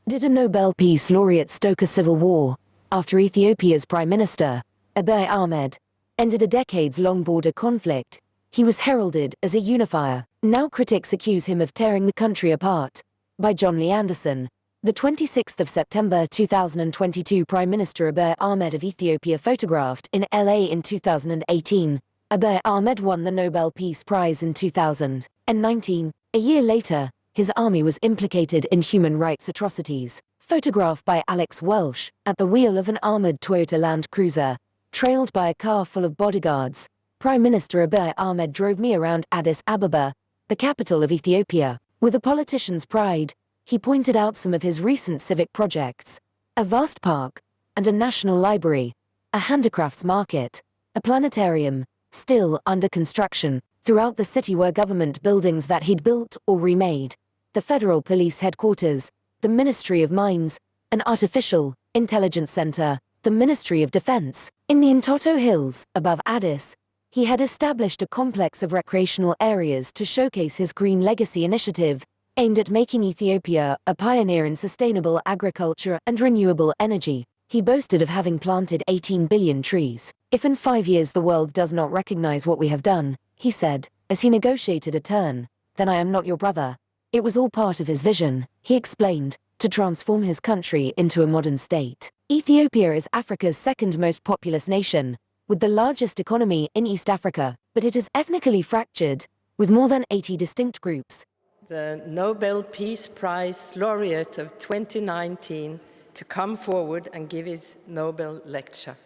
Did a Nobel Peace Laureate stoke a civil war after Ethiopia's Prime Minister, Abiy Ahmed, ended a decades-long border conflict? He was heralded as a unifier. Now critics accuse him of tearing the country apart. By John Lee Anderson, the 26th of September 2022 Prime Minister Abiy Ahmed of Ethiopia photographed in LA in 2018. Abiy Ahmed won the Nobel Peace Prize in 2019. A year later, his army was implicated in human rights atrocities. Photographed by Alex Welsh, at the wheel of an armored Toyota Land Cruiser, trailed by a car full of bodyguards, Prime Minister Abiy Ahmed drove me around Addis Ababa, the capital of Ethiopia. With a politician's pride, he pointed out some of his recent civic projects: a vast park, and a national library, a handicrafts market, a planetarium, still under construction. Throughout the city were government buildings that he'd built or remade: the Federal Police Headquarters, the Ministry of Mines, an artificial intelligence center, the Ministry of Defense. In the Entoto Hills, above Addis, he had established a complex of recreational areas to showcase his Green Legacy initiative, aimed at making Ethiopia a pioneer in sustainable agriculture and renewable energy. He boasted of having planted 18 billion trees. "If in 5 years the world does not recognize what we have done," he said, as he negotiated a turn, "then I am not your brother." It was all part of his vision, he explained, to transform his country into a modern state. Ethiopia is Africa's second most populous nation, with the largest economy in East Africa, but it is ethnically fractured, with more than 80 distinct groups. The Nobel Peace Prize laureate of 2019 to come forward and give his Nobel lecture.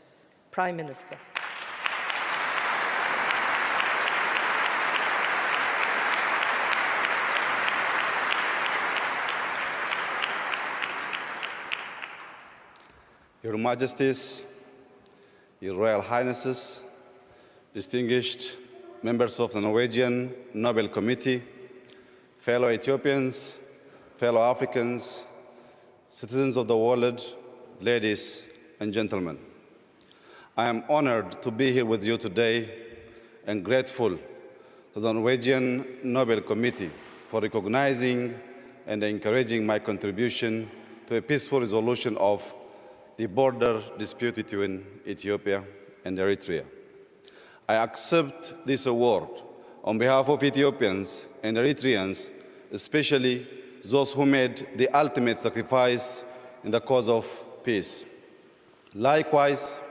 Prime Minister. Your Majesties, Your Royal Highnesses, distinguished members of the Norwegian Nobel Committee, fellow Ethiopians, fellow Africans, citizens of the world, ladies and gentlemen. I am honored to be here with you today and grateful to the Norwegian Nobel Committee for recognizing and encouraging my contribution to a peaceful resolution of the border dispute between Ethiopia and Eritrea. I accept this award on behalf of Ethiopians and Eritreans, especially those who made the ultimate sacrifice in the cause of peace. Likewise,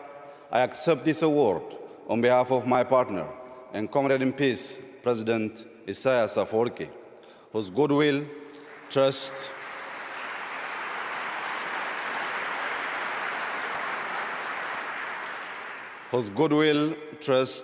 I accept this award on behalf of my partner and comrade in peace, President Isaias Afwerki, whose goodwill, trust,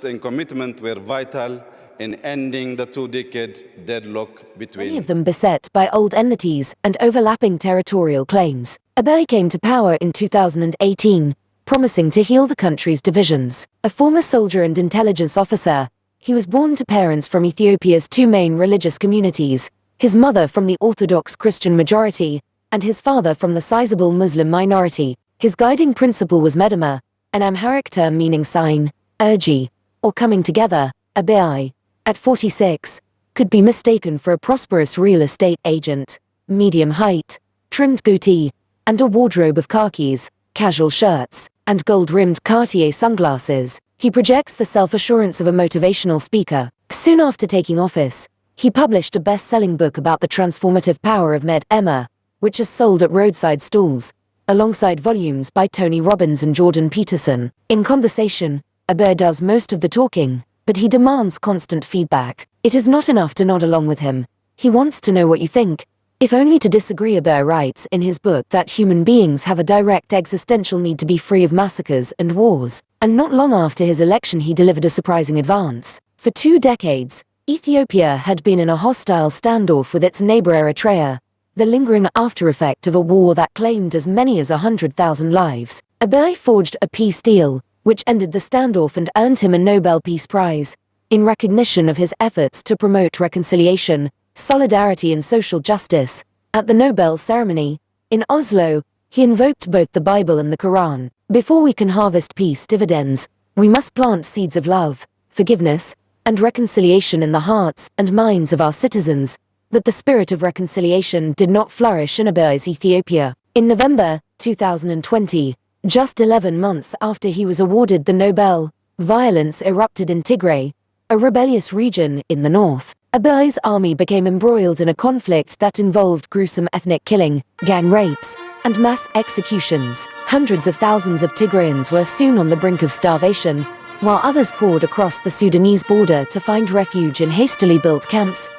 and commitment were vital in ending the two-decade deadlock between... Many of them beset by old enmities and overlapping territorial claims. Abiy came to power in 2018, promising to heal the country's divisions. A former soldier and intelligence officer, he was born to parents from Ethiopia's two main religious communities, his mother from the Orthodox Christian majority, and his father from the sizable Muslim minority. His guiding principle was Medema, an Amharic term meaning sign, urgi, or coming together. Abiy, at 46, could be mistaken for a prosperous real estate agent: medium height, trimmed goatee, and a wardrobe of khakis, casual shirts, and gold-rimmed Cartier sunglasses. He projects the self-assurance of a motivational speaker. Soon after taking office, he published a best-selling book about the transformative power of Medema, which is sold at roadside stalls, alongside volumes by Tony Robbins and Jordan Peterson. In conversation, Abiy does most of the talking, but he demands constant feedback. It is not enough to nod along with him. He wants to know what you think, if only to disagree. Abiy writes in his book that human beings have a direct existential need to be free of massacres and wars. And not long after his election he delivered a surprising advance. For 2 decades, Ethiopia had been in a hostile standoff with its neighbor Eritrea, the lingering after-effect of a war that claimed as many as 100,000 lives. Abiy forged a peace deal, which ended the standoff and earned him a Nobel Peace Prize, in recognition of his efforts to promote reconciliation, solidarity and social justice. At the Nobel ceremony, in Oslo, he invoked both the Bible and the Quran. Before we can harvest peace dividends, we must plant seeds of love, forgiveness, and reconciliation in the hearts and minds of our citizens. But the spirit of reconciliation did not flourish in Abiy's Ethiopia. In November 2020, just 11 months after he was awarded the Nobel, violence erupted in Tigray, a rebellious region in the north. Abiy's army became embroiled in a conflict that involved gruesome ethnic killing, gang rapes, and mass executions. Hundreds of thousands of Tigrayans were soon on the brink of starvation, while others poured across the Sudanese border to find refuge in hastily built camps.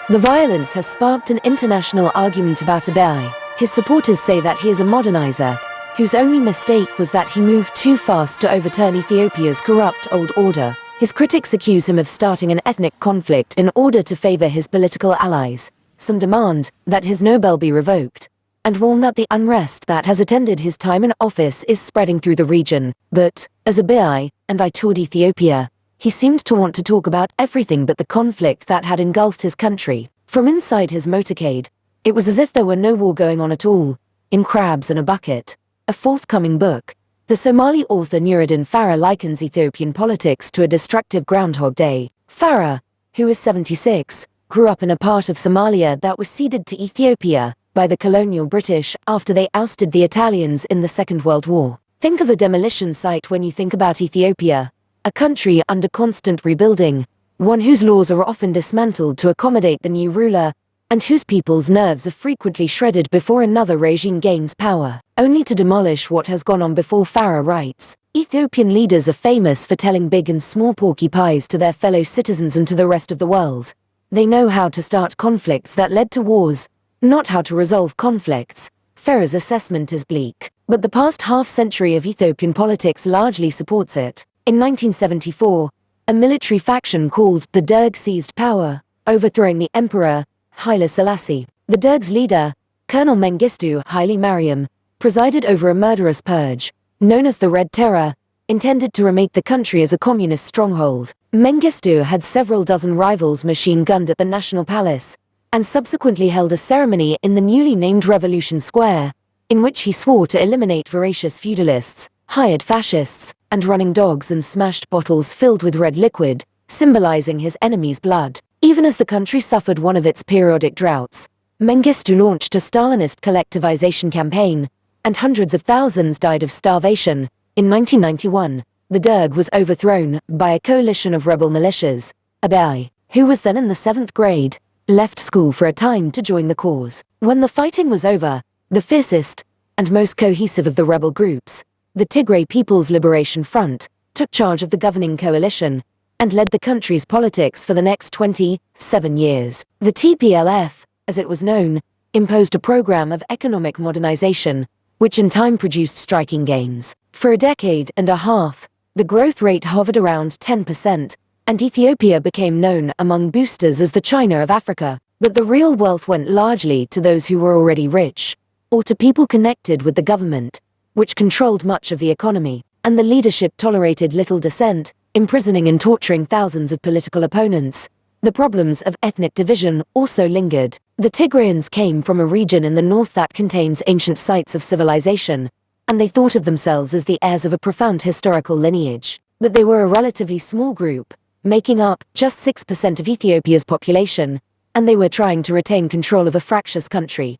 The violence has sparked an international argument about Abiy. His supporters say that he is a modernizer, whose only mistake was that he moved too fast to overturn Ethiopia's corrupt old order. His critics accuse him of starting an ethnic conflict in order to favor his political allies. Some demand that his Nobel be revoked, and warn that the unrest that has attended his time in office is spreading through the region. But, as Abiy and I toured Ethiopia, he seemed to want to talk about everything but the conflict that had engulfed his country. From inside his motorcade, it was as if there were no war going on at all. In Crabs in a Bucket, a forthcoming book, the Somali author Nuruddin Farah likens Ethiopian politics to a destructive Groundhog Day. Farah, who is 76, grew up in a part of Somalia that was ceded to Ethiopia by the colonial British after they ousted the Italians in the Second World War. Think of a demolition site when you think about Ethiopia, a country under constant rebuilding, one whose laws are often dismantled to accommodate the new ruler, and whose people's nerves are frequently shredded before another regime gains power, only to demolish what has gone on before. Farah writes, Ethiopian leaders are famous for telling big and small porcupines to their fellow citizens and to the rest of the world. They know how to start conflicts that led to wars, not how to resolve conflicts. Farah's assessment is bleak, but the past half-century of Ethiopian politics largely supports it. In 1974, a military faction called the Derg seized power, overthrowing the emperor, Haile Selassie. The Derg's leader, Colonel Mengistu Haile Mariam, presided over a murderous purge, known as the Red Terror, intended to remake the country as a communist stronghold. Mengistu had several dozen rivals machine-gunned at the National Palace, and subsequently held a ceremony in the newly named Revolution Square, in which he swore to eliminate voracious feudalists, hired fascists, and running dogs and smashed bottles filled with red liquid, symbolizing his enemy's blood. Even as the country suffered one of its periodic droughts, Mengistu launched a Stalinist collectivization campaign, and hundreds of thousands died of starvation. In 1991, the Derg was overthrown by a coalition of rebel militias. Abiy, who was then in the 7th grade, left school for a time to join the cause. When the fighting was over, the fiercest and most cohesive of the rebel groups, the Tigray People's Liberation Front, took charge of the governing coalition and led the country's politics for the next 27 years. The TPLF, as it was known, imposed a program of economic modernization, which in time produced striking gains. For a decade and a half, the growth rate hovered around 10%, and Ethiopia became known among boosters as the China of Africa. But the real wealth went largely to those who were already rich, or to people connected with the government, which controlled much of the economy, and the leadership tolerated little dissent, imprisoning and torturing thousands of political opponents. The problems of ethnic division also lingered. The Tigrayans came from a region in the north that contains ancient sites of civilization, and they thought of themselves as the heirs of a profound historical lineage. But they were a relatively small group, making up just 6% of Ethiopia's population, and they were trying to retain control of a fractious country.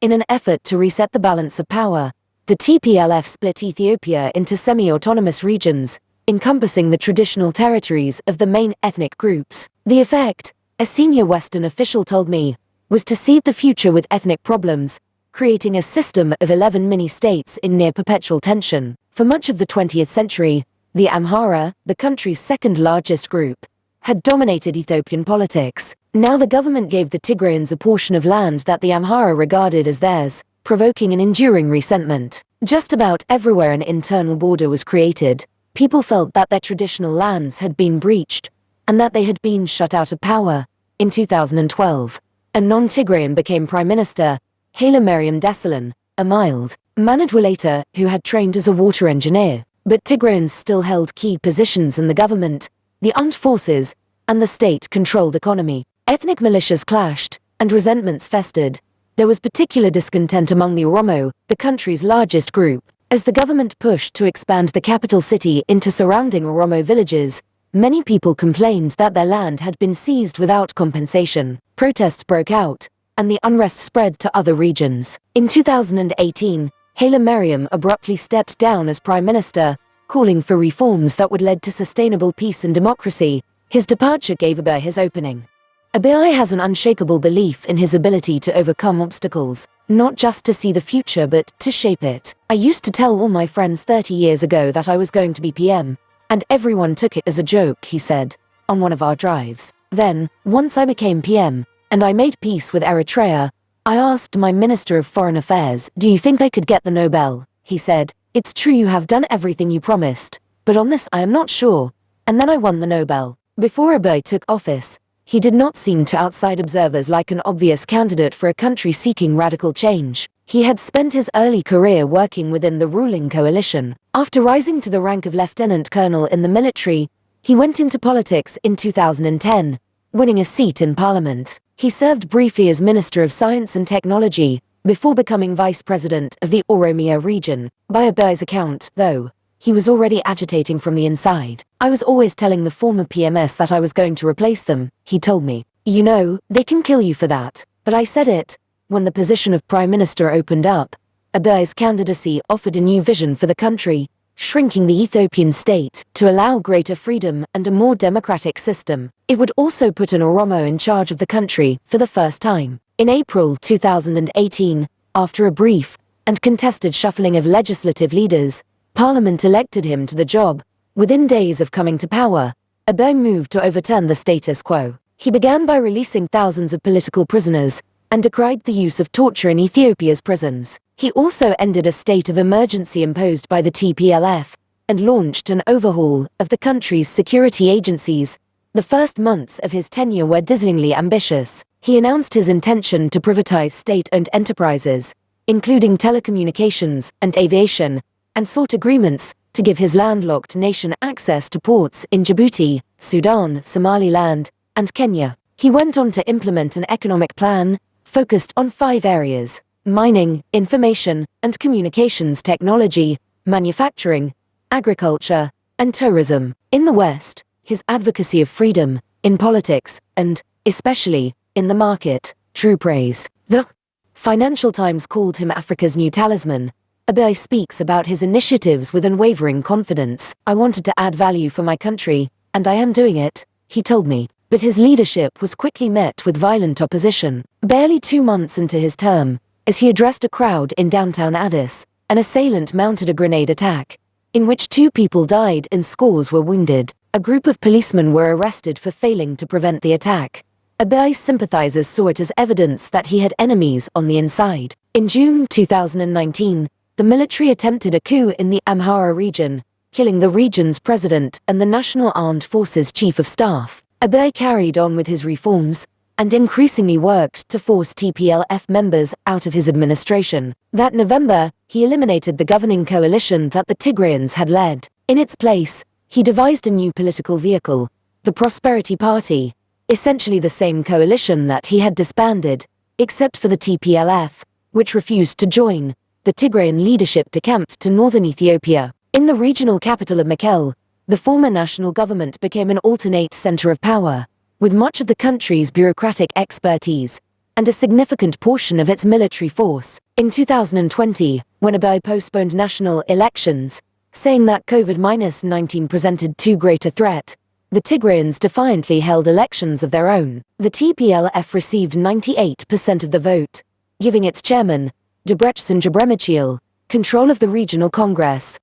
In an effort to reset the balance of power, the TPLF split Ethiopia into semi-autonomous regions, encompassing the traditional territories of the main ethnic groups. The effect, a senior Western official told me, was to seed the future with ethnic problems, creating a system of 11 mini-states in near-perpetual tension. For much of the 20th century, the Amhara, the country's second-largest group, had dominated Ethiopian politics. Now the government gave the Tigrayans a portion of land that the Amhara regarded as theirs, provoking an enduring resentment. Just about everywhere an internal border was created, People felt that their traditional lands had been breached, and that they had been shut out of power. In 2012, a non-Tigrayan became Prime Minister, Haile Mariam Desalegn, a mild-mannered Wolaita who had trained as a water engineer. But Tigrayans still held key positions in the government, the armed forces, and the state-controlled economy. Ethnic militias clashed, and resentments festered. There was particular discontent among the Oromo, the country's largest group. As the government pushed to expand the capital city into surrounding Oromo villages, many people complained that their land had been seized without compensation. Protests broke out, and the unrest spread to other regions. In 2018, Haile Mariam abruptly stepped down as prime minister, calling for reforms that would lead to sustainable peace and democracy. His departure gave Abiy his opening. Abiy has an unshakable belief in his ability to overcome obstacles, not just to see the future but to shape it. I used to tell all my friends 30 years ago that I was going to be PM, and everyone took it as a joke, he said, on one of our drives. Then, once I became PM, and I made peace with Eritrea, I asked my Minister of Foreign Affairs, do you think I could get the Nobel? He said, it's true you have done everything you promised, but on this I am not sure. And then I won the Nobel. Before Abiy took office, he did not seem to outside observers like an obvious candidate for a country seeking radical change. He had spent his early career working within the ruling coalition. After rising to the rank of lieutenant colonel in the military, he went into politics in 2010, winning a seat in parliament. He served briefly as Minister of Science and Technology, before becoming Vice President of the Oromia region. By Abiy's account, though, he was already agitating from the inside. I was always telling the former PMS that I was going to replace them, he told me. You know, they can kill you for that. But I said it. When the position of Prime Minister opened up, Abiy's candidacy offered a new vision for the country, shrinking the Ethiopian state to allow greater freedom and a more democratic system. It would also put an Oromo in charge of the country for the first time. In April 2018, after a brief and contested shuffling of legislative leaders, Parliament elected him to the job. Within days of coming to power, Abiy moved to overturn the status quo. He began by releasing thousands of political prisoners and decried the use of torture in Ethiopia's prisons. He also ended a state of emergency imposed by the TPLF and launched an overhaul of the country's security agencies. The first months of his tenure were dizzyingly ambitious. He announced his intention to privatize state-owned enterprises, including telecommunications and aviation, and sought agreements to give his landlocked nation access to ports in Djibouti, Sudan, Somaliland, and Kenya. He went on to implement an economic plan focused on 5 areas: mining, information and communications technology, manufacturing, agriculture, and tourism. In the West, his advocacy of freedom, in politics, and, especially, in the market, drew praise. The Financial Times called him Africa's new talisman. Abiy speaks about his initiatives with unwavering confidence. I wanted to add value for my country, and I am doing it, he told me. But his leadership was quickly met with violent opposition. Barely 2 months into his term, as he addressed a crowd in downtown Addis, an assailant mounted a grenade attack, in which 2 people died and scores were wounded. A group of policemen were arrested for failing to prevent the attack. Abiy's sympathizers saw it as evidence that he had enemies on the inside. In June 2019, the military attempted a coup in the Amhara region, killing the region's president and the National Armed Forces Chief of Staff. Abiy carried on with his reforms, and increasingly worked to force TPLF members out of his administration. That November, he eliminated the governing coalition that the Tigrayans had led. In its place, he devised a new political vehicle, the Prosperity Party, essentially the same coalition that he had disbanded, except for the TPLF, which refused to join. The Tigrayan leadership decamped to northern Ethiopia. In the regional capital of Mekelle, the former national government became an alternate center of power, with much of the country's bureaucratic expertise, and a significant portion of its military force. In 2020, when Abiy postponed national elections, saying that COVID-19 presented too great a threat, the Tigrayans defiantly held elections of their own. The TPLF received 98% of the vote, giving its chairman, Debretsion Gebremichael, control of the regional congress.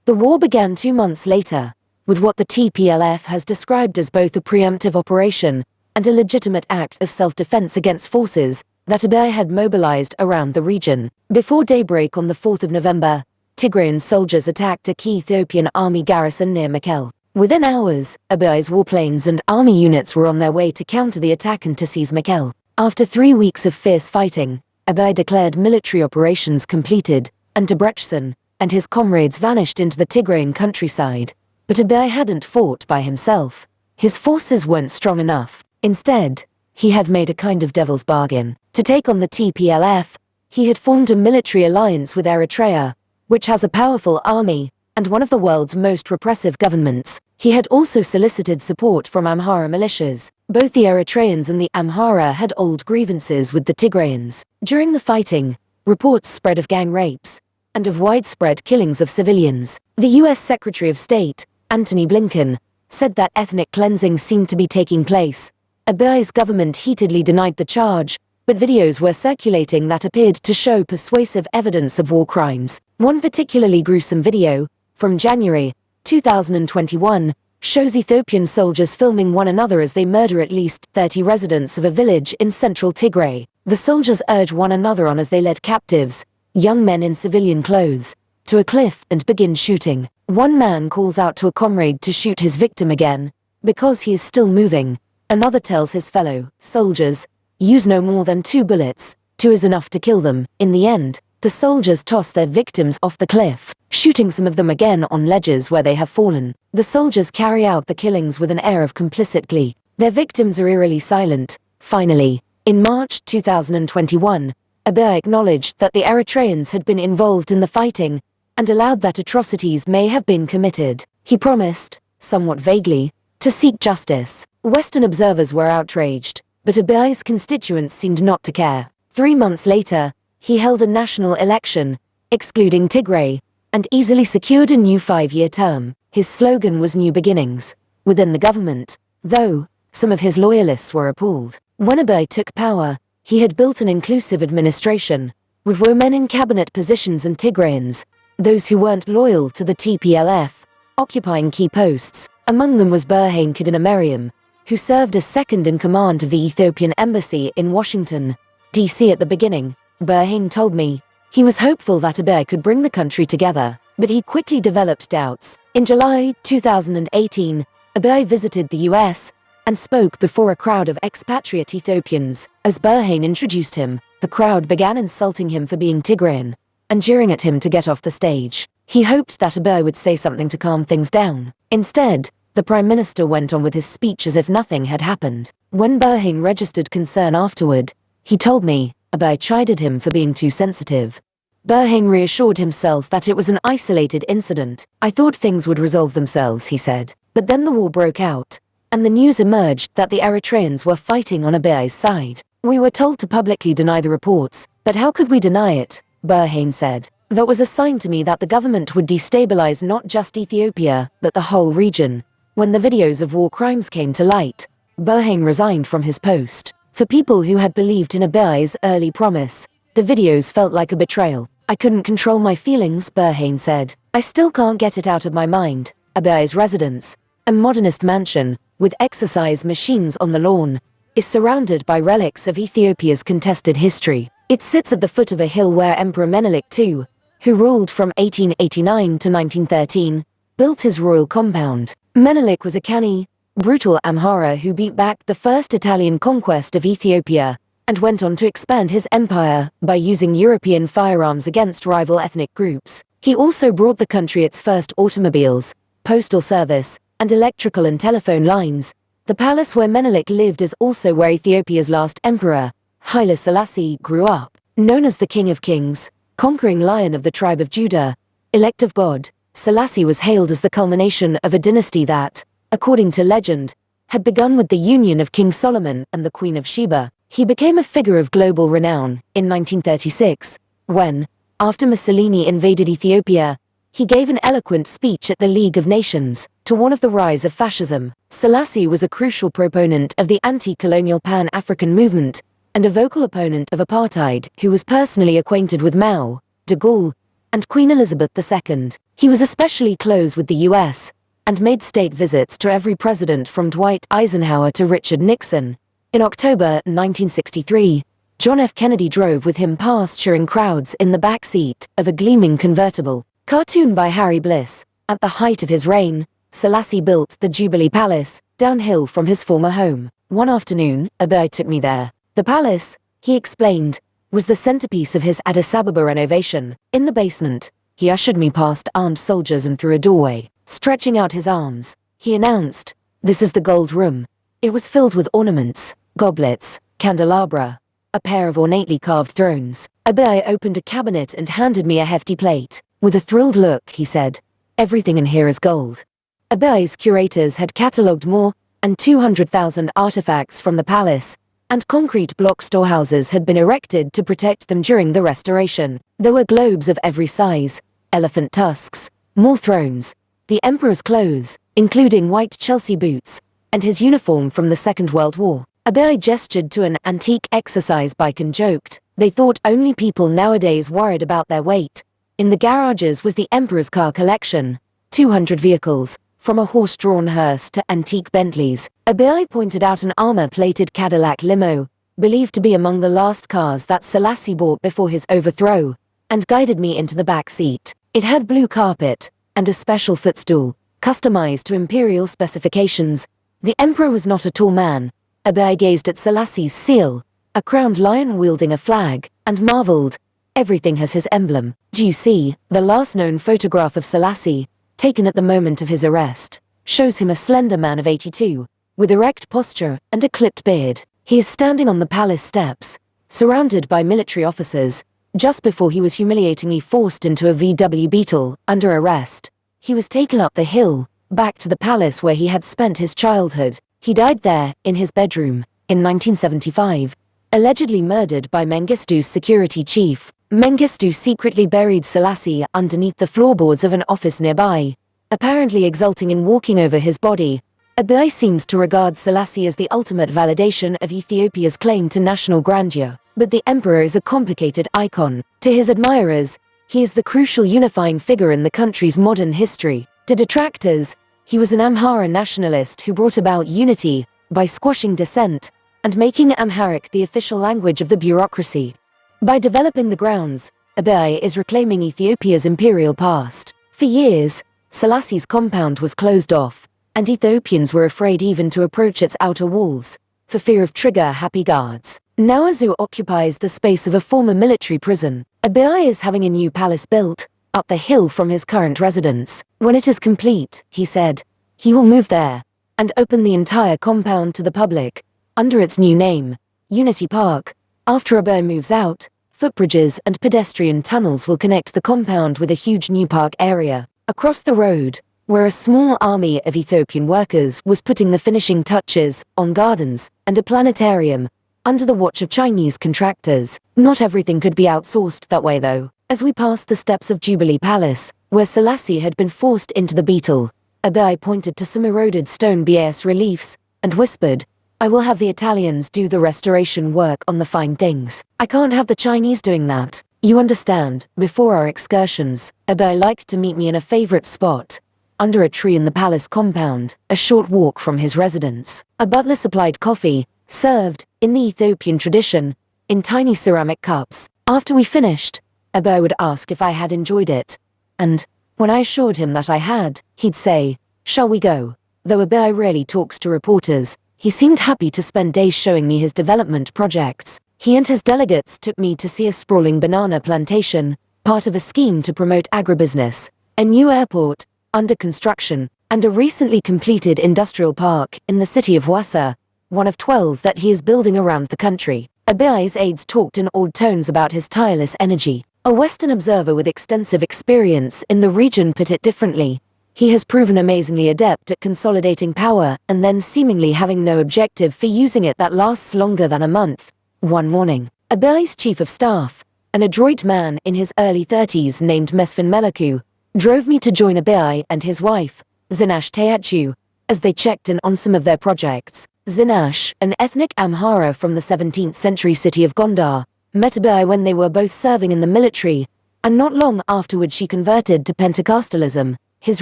The war began 2 months later, with what the TPLF has described as both a preemptive operation and a legitimate act of self-defense against forces that Abiy had mobilized around the region. Before daybreak on the 4th of November, Tigrayan soldiers attacked a key Ethiopian army garrison near Mekelle. Within hours, Abiy's warplanes and army units were on their way to counter the attack and to seize Mekelle. After 3 weeks of fierce fighting, Abiy declared military operations completed, and Debrecen and his comrades vanished into the Tigrayan countryside. But Abiy hadn't fought by himself. His forces weren't strong enough. Instead, he had made a kind of devil's bargain. To take on the TPLF, he had formed a military alliance with Eritrea, which has a powerful army and one of the world's most repressive governments. He had also solicited support from Amhara militias. Both the Eritreans and the Amhara had old grievances with the Tigrayans. During the fighting, reports spread of gang rapes and of widespread killings of civilians. The US Secretary of State, Antony Blinken, said that ethnic cleansing seemed to be taking place. Abiy's government heatedly denied the charge, but videos were circulating that appeared to show persuasive evidence of war crimes. One particularly gruesome video, from January 2021, shows Ethiopian soldiers filming one another as they murder at least 30 residents of a village in central Tigray. The soldiers urge one another on as they led captives, young men in civilian clothes, to a cliff and begin shooting. One man calls out to a comrade to shoot his victim again, because he is still moving. Another tells his fellow soldiers, use no more than 2 bullets, 2 is enough to kill them. In the end, the soldiers toss their victims off the cliff, shooting some of them again on ledges where they have fallen. The soldiers carry out the killings with an air of complicit glee. Their victims are eerily silent. Finally, in March 2021, Abiy acknowledged that the Eritreans had been involved in the fighting and allowed that atrocities may have been committed. He promised, somewhat vaguely, to seek justice. Western observers were outraged, but Abiy's constituents seemed not to care. 3 months later, he held a national election, excluding Tigray, and easily secured a new 5-year term. His slogan was New Beginnings. Within the government, though, some of his loyalists were appalled. When Abiy took power, he had built an inclusive administration, with women in cabinet positions and Tigrayans, those who weren't loyal to the TPLF, occupying key posts. Among them was Berhane Kidina, who served as second in command of the Ethiopian embassy in Washington, D.C. at the beginning. Berhane told me he was hopeful that Abiy could bring the country together, but he quickly developed doubts. In July 2018, Abiy visited the US and spoke before a crowd of expatriate Ethiopians. As Berhane introduced him, the crowd began insulting him for being Tigrayan and jeering at him to get off the stage. He hoped that Abiy would say something to calm things down. Instead, the Prime Minister went on with his speech as if nothing had happened. When Berhane registered concern afterward, he told me Abiy chided him for being too sensitive. Berhane reassured himself that it was an isolated incident. I thought things would resolve themselves, he said. But then the war broke out, and the news emerged that the Eritreans were fighting on Abiy's side. We were told to publicly deny the reports, but how could we deny it? Berhane said. That was a sign to me that the government would destabilize not just Ethiopia, but the whole region. When the videos of war crimes came to light, Berhane resigned from his post. For people who had believed in Abiy's early promise, the videos felt like a betrayal. I couldn't control my feelings, Berhane said. I still can't get it out of my mind. Abiy's residence, a modernist mansion, with exercise machines on the lawn, is surrounded by relics of Ethiopia's contested history. It sits at the foot of a hill where Emperor Menelik II, who ruled from 1889 to 1913, built his royal compound. Menelik was a canny, brutal Amhara who beat back the first Italian conquest of Ethiopia, and went on to expand his empire by using European firearms against rival ethnic groups. He also brought the country its first automobiles, postal service, and electrical and telephone lines. The palace where Menelik lived is also where Ethiopia's last emperor, Haile Selassie, grew up. Known as the King of Kings, conquering lion of the tribe of Judah, elect of God, Selassie was hailed as the culmination of a dynasty that, according to legend, had begun with the union of King Solomon and the Queen of Sheba. He became a figure of global renown in 1936, when, after Mussolini invaded Ethiopia, he gave an eloquent speech at the League of Nations to warn of the rise of fascism. Selassie was a crucial proponent of the anti-colonial Pan-African movement and a vocal opponent of apartheid who was personally acquainted with Mao, de Gaulle, and Queen Elizabeth II. He was especially close with the US and made state visits to every president from Dwight Eisenhower to Richard Nixon. In October 1963, John F. Kennedy drove with him past cheering crowds in the back seat of a gleaming convertible. Cartoon by Harry Bliss. At the height of his reign, Selassie built the Jubilee Palace, downhill from his former home. One afternoon, Abiy took me there. The palace, he explained, was the centerpiece of his Addis Ababa renovation. In the basement, he ushered me past armed soldiers and through a doorway. Stretching out his arms, he announced, "This is the gold room." It was filled with ornaments, goblets, candelabra, a pair of ornately carved thrones. Abiy opened a cabinet and handed me a hefty plate. With a thrilled look, he said, "Everything in here is gold." Abiy's curators had catalogued more than 200,000 artifacts from the palace, and concrete block storehouses had been erected to protect them during the restoration. There were globes of every size, elephant tusks, more thrones, the emperor's clothes, including white Chelsea boots, and his uniform from the Second World War. Abiy gestured to an antique exercise bike and joked, "They thought only people nowadays worried about their weight." In the garages was the emperor's car collection, 200 vehicles, from a horse-drawn hearse to antique Bentleys. Abiy pointed out an armor-plated Cadillac limo, believed to be among the last cars that Selassie bought before his overthrow, and guided me into the back seat. It had blue carpet, and a special footstool, customized to imperial specifications. The emperor was not a tall man. Abiy gazed at Selassie's seal, a crowned lion wielding a flag, and marveled, "Everything has his emblem." Do you see, the last known photograph of Selassie, taken at the moment of his arrest, shows him a slender man of 82, with erect posture and a clipped beard. He is standing on the palace steps, surrounded by military officers, just before he was humiliatingly forced into a VW Beetle, under arrest. He was taken up the hill, back to the palace where he had spent his childhood. He died there, in his bedroom, in 1975, allegedly murdered by Mengistu's security chief. Mengistu secretly buried Selassie underneath the floorboards of an office nearby, apparently exulting in walking over his body. Abiy seems to regard Selassie as the ultimate validation of Ethiopia's claim to national grandeur. But the emperor is a complicated icon. To his admirers, he is the crucial unifying figure in the country's modern history. To detractors, he was an Amhara nationalist who brought about unity by squashing dissent and making Amharic the official language of the bureaucracy. By developing the grounds, Abiy is reclaiming Ethiopia's imperial past. For years, Selassie's compound was closed off, and Ethiopians were afraid even to approach its outer walls, for fear of trigger-happy guards. Now a zoo occupies the space of a former military prison. Abiy is having a new palace built, up the hill from his current residence. When it is complete, he said, he will move there, and open the entire compound to the public, under its new name, Unity Park. After Abiy moves out, footbridges and pedestrian tunnels will connect the compound with a huge new park area. Across the road, where a small army of Ethiopian workers was putting the finishing touches on gardens and a planetarium, under the watch of Chinese contractors. Not everything could be outsourced that way though. As we passed the steps of Jubilee Palace, where Selassie had been forced into the Beetle, Abiy pointed to some eroded stone bas-reliefs, and whispered, "I will have the Italians do the restoration work on the fine things. I can't have the Chinese doing that. You understand." Before our excursions, Abiy liked to meet me in a favorite spot, under a tree in the palace compound, a short walk from his residence. A butler supplied coffee, served, in the Ethiopian tradition, in tiny ceramic cups. After we finished, Abiy would ask if I had enjoyed it, and, when I assured him that I had, he'd say, "Shall we go?" Though Abiy rarely talks to reporters, he seemed happy to spend days showing me his development projects. He and his delegates took me to see a sprawling banana plantation, part of a scheme to promote agribusiness, a new airport, under construction, and a recently completed industrial park in the city of Wassa, one of 12 that he is building around the country. Abiy's aides talked in awed tones about his tireless energy. A Western observer with extensive experience in the region put it differently. He has proven amazingly adept at consolidating power and then seemingly having no objective for using it that lasts longer than a month. One morning, Abiy's chief of staff, an adroit man in his early 30s named Mesfin Melaku, drove me to join Abiy and his wife, Zinash Teyachu, as they checked in on some of their projects. Zinash, an ethnic Amhara from the 17th century city of Gondar, met Abiy when they were both serving in the military, and not long afterward she converted to Pentecostalism, his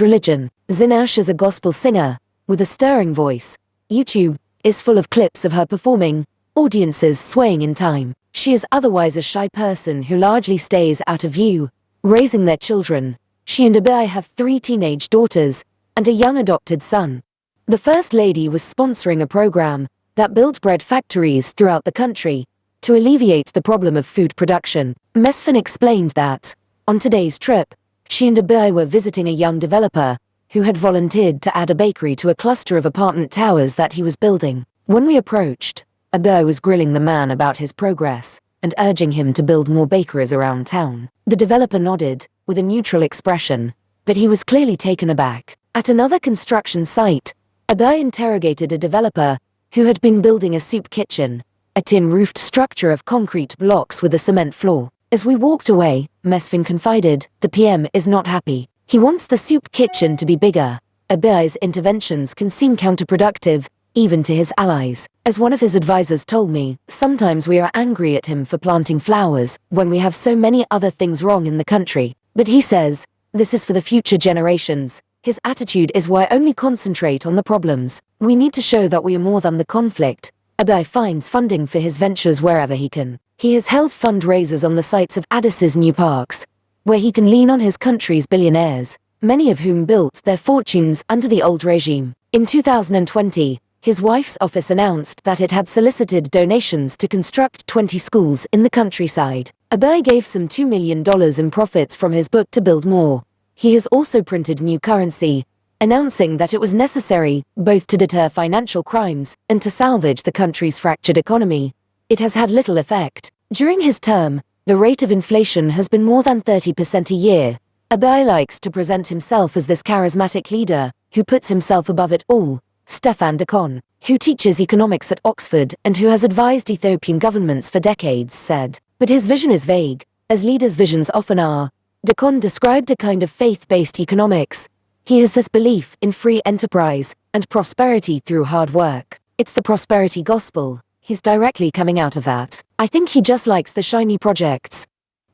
religion. Zinash is a gospel singer, with a stirring voice. YouTube is full of clips of her performing, audiences swaying in time. She is otherwise a shy person who largely stays out of view. Raising their children, She and Abiy have 3 teenage daughters and a young adopted son. The First Lady was sponsoring a program that built bread factories throughout the country to alleviate the problem of food production. Mesfin explained that, on today's trip, she and Abiy were visiting a young developer who had volunteered to add a bakery to a cluster of apartment towers that he was building. When we approached, Abiy was grilling the man about his progress and urging him to build more bakeries around town. The developer nodded, with a neutral expression, but he was clearly taken aback. At another construction site, Abiy interrogated a developer who had been building a soup kitchen, a tin-roofed structure of concrete blocks with a cement floor. As we walked away, Mesfin confided, the PM is not happy. He wants the soup kitchen to be bigger. Abiy's interventions can seem counterproductive, even to his allies. As one of his advisors told me, sometimes we are angry at him for planting flowers when we have so many other things wrong in the country. But he says, this is for the future generations. His attitude is why only concentrate on the problems. We need to show that we are more than the conflict. Abiy finds funding for his ventures wherever he can. He has held fundraisers on the sites of Addis's new parks, where he can lean on his country's billionaires, many of whom built their fortunes under the old regime. In 2020, his wife's office announced that it had solicited donations to construct 20 schools in the countryside. Abiy gave some $2 million in profits from his book to build more. He has also printed new currency, announcing that it was necessary both to deter financial crimes and to salvage the country's fractured economy. It has had little effect. During his term, the rate of inflation has been more than 30% a year. Abiy likes to present himself as this charismatic leader who puts himself above it all. Stefan Decon, who teaches economics at Oxford and who has advised Ethiopian governments for decades, said, but his vision is vague, as leaders' visions often are. Decon described a kind of faith-based economics. He has this belief in free enterprise and prosperity through hard work. It's the prosperity gospel. He's directly coming out of that. I think he just likes the shiny projects.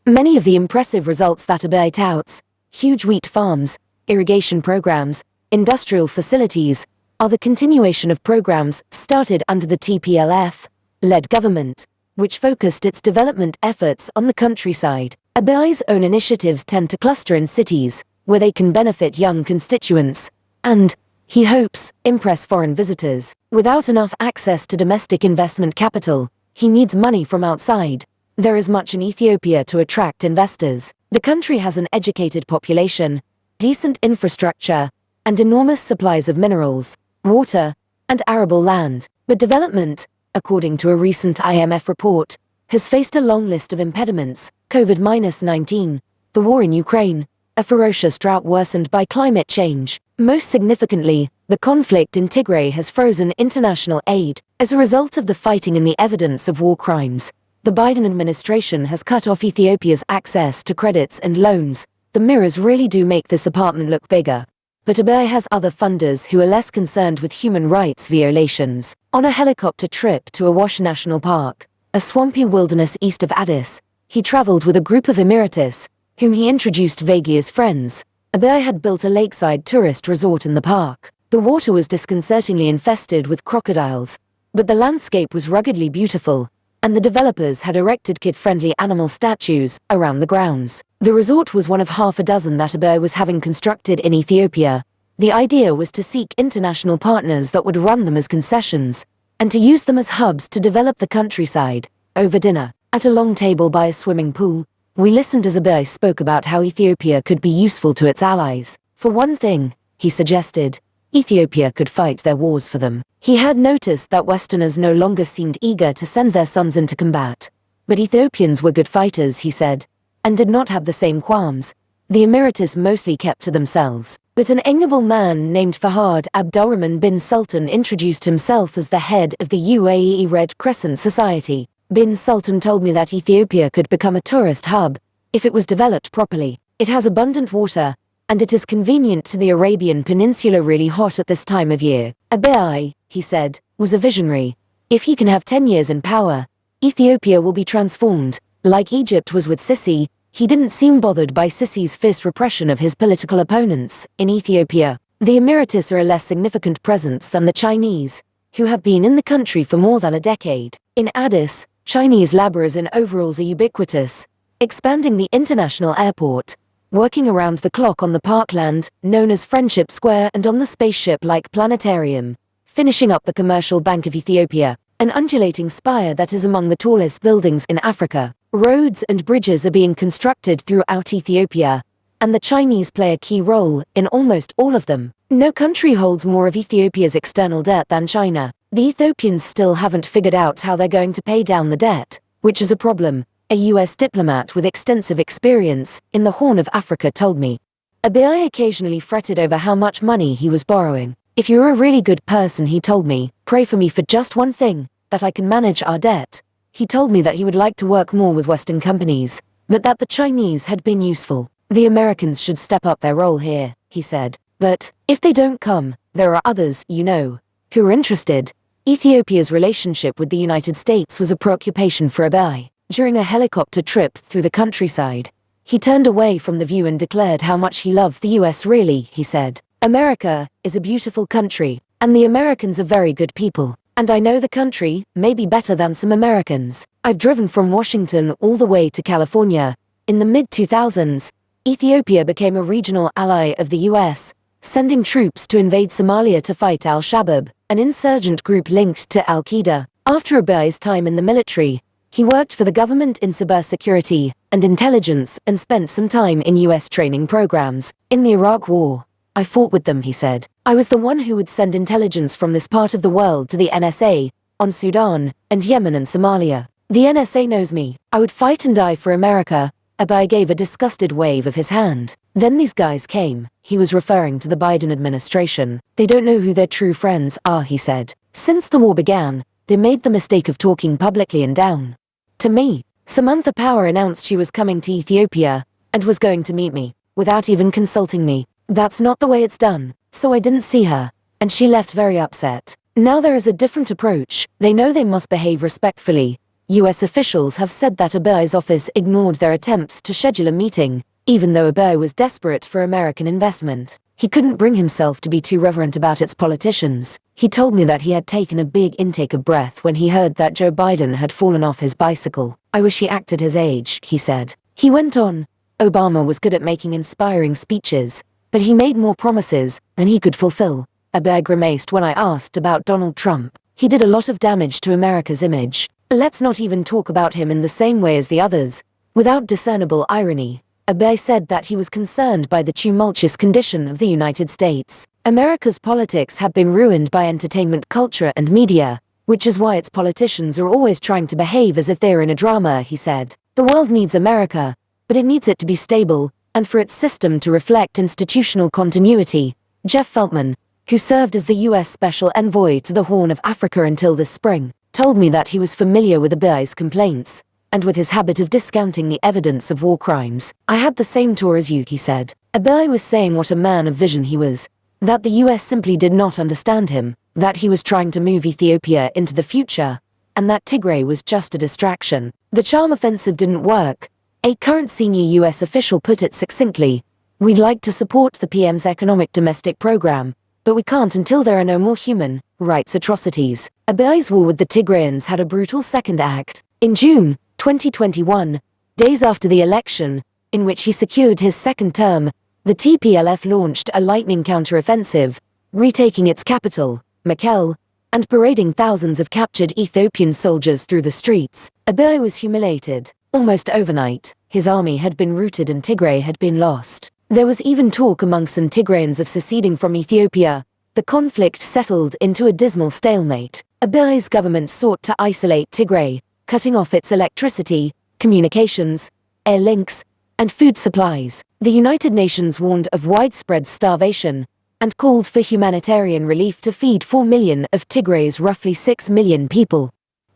Many of the impressive results that Abiy touts, huge wheat farms, irrigation programs, industrial facilities, are the continuation of programs started under the TPLF-led government, which focused its development efforts on the countryside. Abiy's own initiatives tend to cluster in cities, where they can benefit young constituents, and, he hopes, impress foreign visitors. Without enough access to domestic investment capital, he needs money from outside. There is much in Ethiopia to attract investors. The country has an educated population, decent infrastructure, and enormous supplies of minerals, water, and arable land. But development, according to a recent IMF report, has faced a long list of impediments: COVID-19, the war in Ukraine, a ferocious drought worsened by climate change. Most significantly, the conflict in Tigray has frozen international aid. As a result of the fighting and the evidence of war crimes, the Biden administration has cut off Ethiopia's access to credits and loans. The mirrors really do make this apartment look bigger. But Abiy has other funders who are less concerned with human rights violations. On a helicopter trip to Awash National Park, a swampy wilderness east of Addis, he traveled with a group of Emiratis, whom he introduced vaguely as friends. Abiy had built a lakeside tourist resort in the park. The water was disconcertingly infested with crocodiles, but the landscape was ruggedly beautiful, and the developers had erected kid-friendly animal statues around the grounds. The resort was one of half a dozen that Abiy was having constructed in Ethiopia. The idea was to seek international partners that would run them as concessions, and to use them as hubs to develop the countryside. Over dinner, at a long table by a swimming pool, we listened as Abiy spoke about how Ethiopia could be useful to its allies. For one thing, he suggested, Ethiopia could fight their wars for them. He had noticed that Westerners no longer seemed eager to send their sons into combat. But Ethiopians were good fighters, he said, and did not have the same qualms. The Emiratis mostly kept to themselves. But an amiable man named Fahad Abdurrahman bin Sultan introduced himself as the head of the UAE Red Crescent Society. Bin Sultan told me that Ethiopia could become a tourist hub if it was developed properly. It has abundant water, and it is convenient to the Arabian Peninsula, really hot at this time of year. Abiy, he said, was a visionary. If he can have 10 years in power, Ethiopia will be transformed. Like Egypt was with Sisi, he didn't seem bothered by Sisi's fierce repression of his political opponents. In Ethiopia, the Emiratis are a less significant presence than the Chinese, who have been in the country for more than a decade. In Addis, Chinese laborers in overalls are ubiquitous, expanding the international airport, working around the clock on the parkland, known as Friendship Square, and on the spaceship-like planetarium, finishing up the Commercial Bank of Ethiopia, an undulating spire that is among the tallest buildings in Africa. Roads and bridges are being constructed throughout Ethiopia, and the Chinese play a key role in almost all of them. No country holds more of Ethiopia's external debt than China. The Ethiopians still haven't figured out how they're going to pay down the debt, which is a problem, a US diplomat with extensive experience in the Horn of Africa told me. Abiy occasionally fretted over how much money he was borrowing. If you're a really good person, he told me, pray for me for just one thing, that I can manage our debt. He told me that he would like to work more with Western companies, but that the Chinese had been useful. The Americans should step up their role here, he said. But, if they don't come, there are others, you know, who are interested. Ethiopia's relationship with the United States was a preoccupation for Abiy. During a helicopter trip through the countryside, he turned away from the view and declared how much he loved the US. Really, he said. America is a beautiful country, and the Americans are very good people. And I know the country, maybe better than some Americans. I've driven from Washington all the way to California. In the mid-2000s, Ethiopia became a regional ally of the US, sending troops to invade Somalia to fight al-Shabaab, an insurgent group linked to al-Qaeda. After Abiy's time in the military, he worked for the government in cybersecurity and intelligence and spent some time in US training programs. In the Iraq War, I fought with them, he said. I was the one who would send intelligence from this part of the world to the NSA, on Sudan, and Yemen and Somalia. The NSA knows me. I would fight and die for America. Abiy gave a disgusted wave of his hand. Then these guys came. He was referring to the Biden administration. They don't know who their true friends are, he said. Since the war began, they made the mistake of talking publicly and down to me. Samantha Power announced she was coming to Ethiopia, and was going to meet me, without even consulting me. That's not the way it's done, so I didn't see her, and she left very upset. Now there is a different approach. They know they must behave respectfully. US officials have said that Abiy's office ignored their attempts to schedule a meeting, even though Abiy was desperate for American investment. He couldn't bring himself to be too reverent about its politicians. He told me that he had taken a big intake of breath when he heard that Joe Biden had fallen off his bicycle. I wish he acted his age, he said. He went on. Obama was good at making inspiring speeches, but he made more promises than he could fulfill. Abiy grimaced when I asked about Donald Trump. He did a lot of damage to America's image. Let's not even talk about him in the same way as the others. Without discernible irony, Abiy said that he was concerned by the tumultuous condition of the United States. America's politics have been ruined by entertainment culture and media, which is why its politicians are always trying to behave as if they're in a drama, he said. The world needs America, but it needs it to be stable, and for its system to reflect institutional continuity. Jeff Feltman, who served as the US Special Envoy to the Horn of Africa until this spring, told me that he was familiar with Abiy's complaints, and with his habit of discounting the evidence of war crimes. I had the same tour as you, he said. Abiy was saying what a man of vision he was, that the US simply did not understand him, that he was trying to move Ethiopia into the future, and that Tigray was just a distraction. The charm offensive didn't work. A current senior US official put it succinctly. We'd like to support the PM's economic domestic program, but we can't until there are no more human rights atrocities. Abiy's war with the Tigrayans had a brutal second act. In June 2021, days after the election, in which he secured his second term, the TPLF launched a lightning counteroffensive, retaking its capital, Mekelle, and parading thousands of captured Ethiopian soldiers through the streets. Abiy was humiliated. Almost overnight, his army had been routed and Tigray had been lost. There was even talk among some Tigrayans of seceding from Ethiopia. The conflict settled into a dismal stalemate. Abiy's government sought to isolate Tigray, cutting off its electricity, communications, air links, and food supplies. The United Nations warned of widespread starvation, and called for humanitarian relief to feed 4 million of Tigray's roughly 6 million people.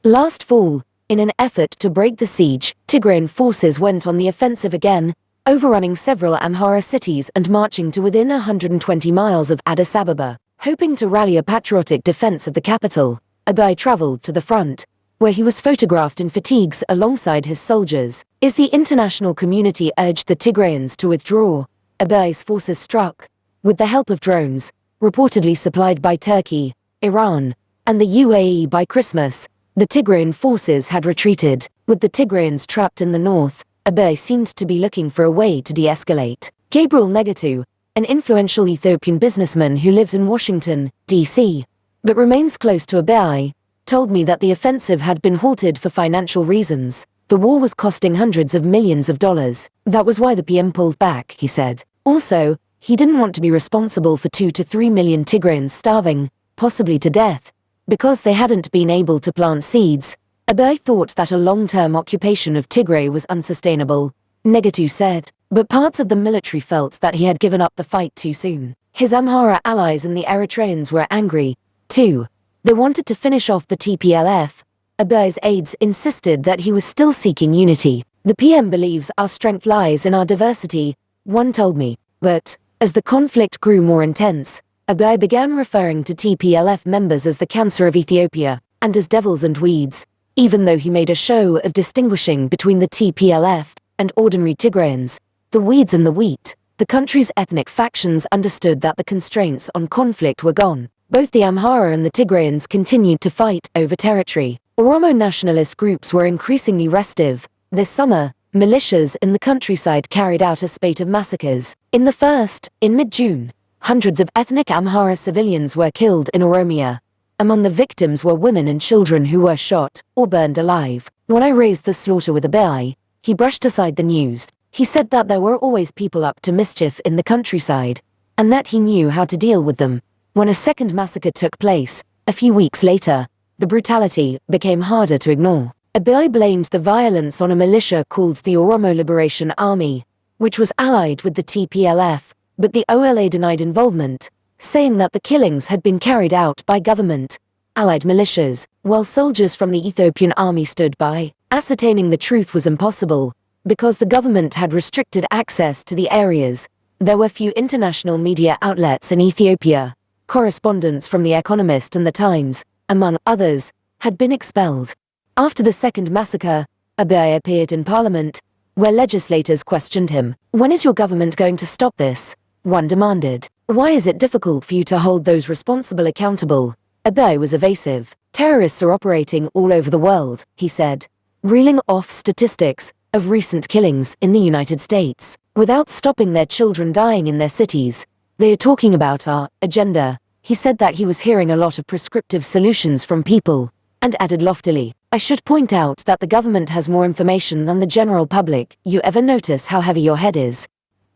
Last fall, in an effort to break the siege, Tigrayan forces went on the offensive again, overrunning several Amhara cities and marching to within 120 miles of Addis Ababa. Hoping to rally a patriotic defense of the capital, Abiy traveled to the front, where he was photographed in fatigues alongside his soldiers. As the international community urged the Tigrayans to withdraw, Abiy's forces struck, with the help of drones, reportedly supplied by Turkey, Iran, and the UAE. By Christmas, the Tigrayan forces had retreated. With the Tigrayans trapped in the north, Abiy seemed to be looking for a way to de-escalate. Gabriel Negatu, an influential Ethiopian businessman who lives in Washington, D.C., but remains close to Abiy, told me that the offensive had been halted for financial reasons. The war was costing hundreds of millions of dollars. That was why the PM pulled back, he said. Also, he didn't want to be responsible for 2 to 3 million Tigrayans starving, possibly to death, because they hadn't been able to plant seeds. Abiy thought that a long-term occupation of Tigray was unsustainable, Negatu said, but parts of the military felt that he had given up the fight too soon. His Amhara allies and the Eritreans were angry, too. They wanted to finish off the TPLF. Abiy's aides insisted that he was still seeking unity. The PM believes our strength lies in our diversity, one told me. But, as the conflict grew more intense, Abiy began referring to TPLF members as the cancer of Ethiopia, and as devils and weeds, even though he made a show of distinguishing between the TPLF and ordinary Tigrayans, the weeds and the wheat. The country's ethnic factions understood that the constraints on conflict were gone. Both the Amhara and the Tigrayans continued to fight over territory. Oromo nationalist groups were increasingly restive. This summer, militias in the countryside carried out a spate of massacres. In the first, in mid-June, hundreds of ethnic Amhara civilians were killed in Oromia. Among the victims were women and children who were shot or burned alive. When I raised the slaughter with Abiy, he brushed aside the news. He said that there were always people up to mischief in the countryside, and that he knew how to deal with them. When a second massacre took place, a few weeks later, the brutality became harder to ignore. Abiy blamed the violence on a militia called the Oromo Liberation Army, which was allied with the TPLF, but the OLA denied involvement, saying that the killings had been carried out by government, allied militias, while soldiers from the Ethiopian army stood by. Ascertaining the truth was impossible, because the government had restricted access to the areas. There were few international media outlets in Ethiopia. Correspondents from The Economist and The Times, among others, had been expelled. After the second massacre, Abiy appeared in parliament, where legislators questioned him. When is your government going to stop this? One demanded. Why is it difficult for you to hold those responsible accountable? Abiy was evasive. Terrorists are operating all over the world, he said, reeling off statistics of recent killings in the United States. Without stopping their children dying in their cities, they are talking about our agenda. He said that he was hearing a lot of prescriptive solutions from people, and added loftily, I should point out that the government has more information than the general public. You ever notice how heavy your head is?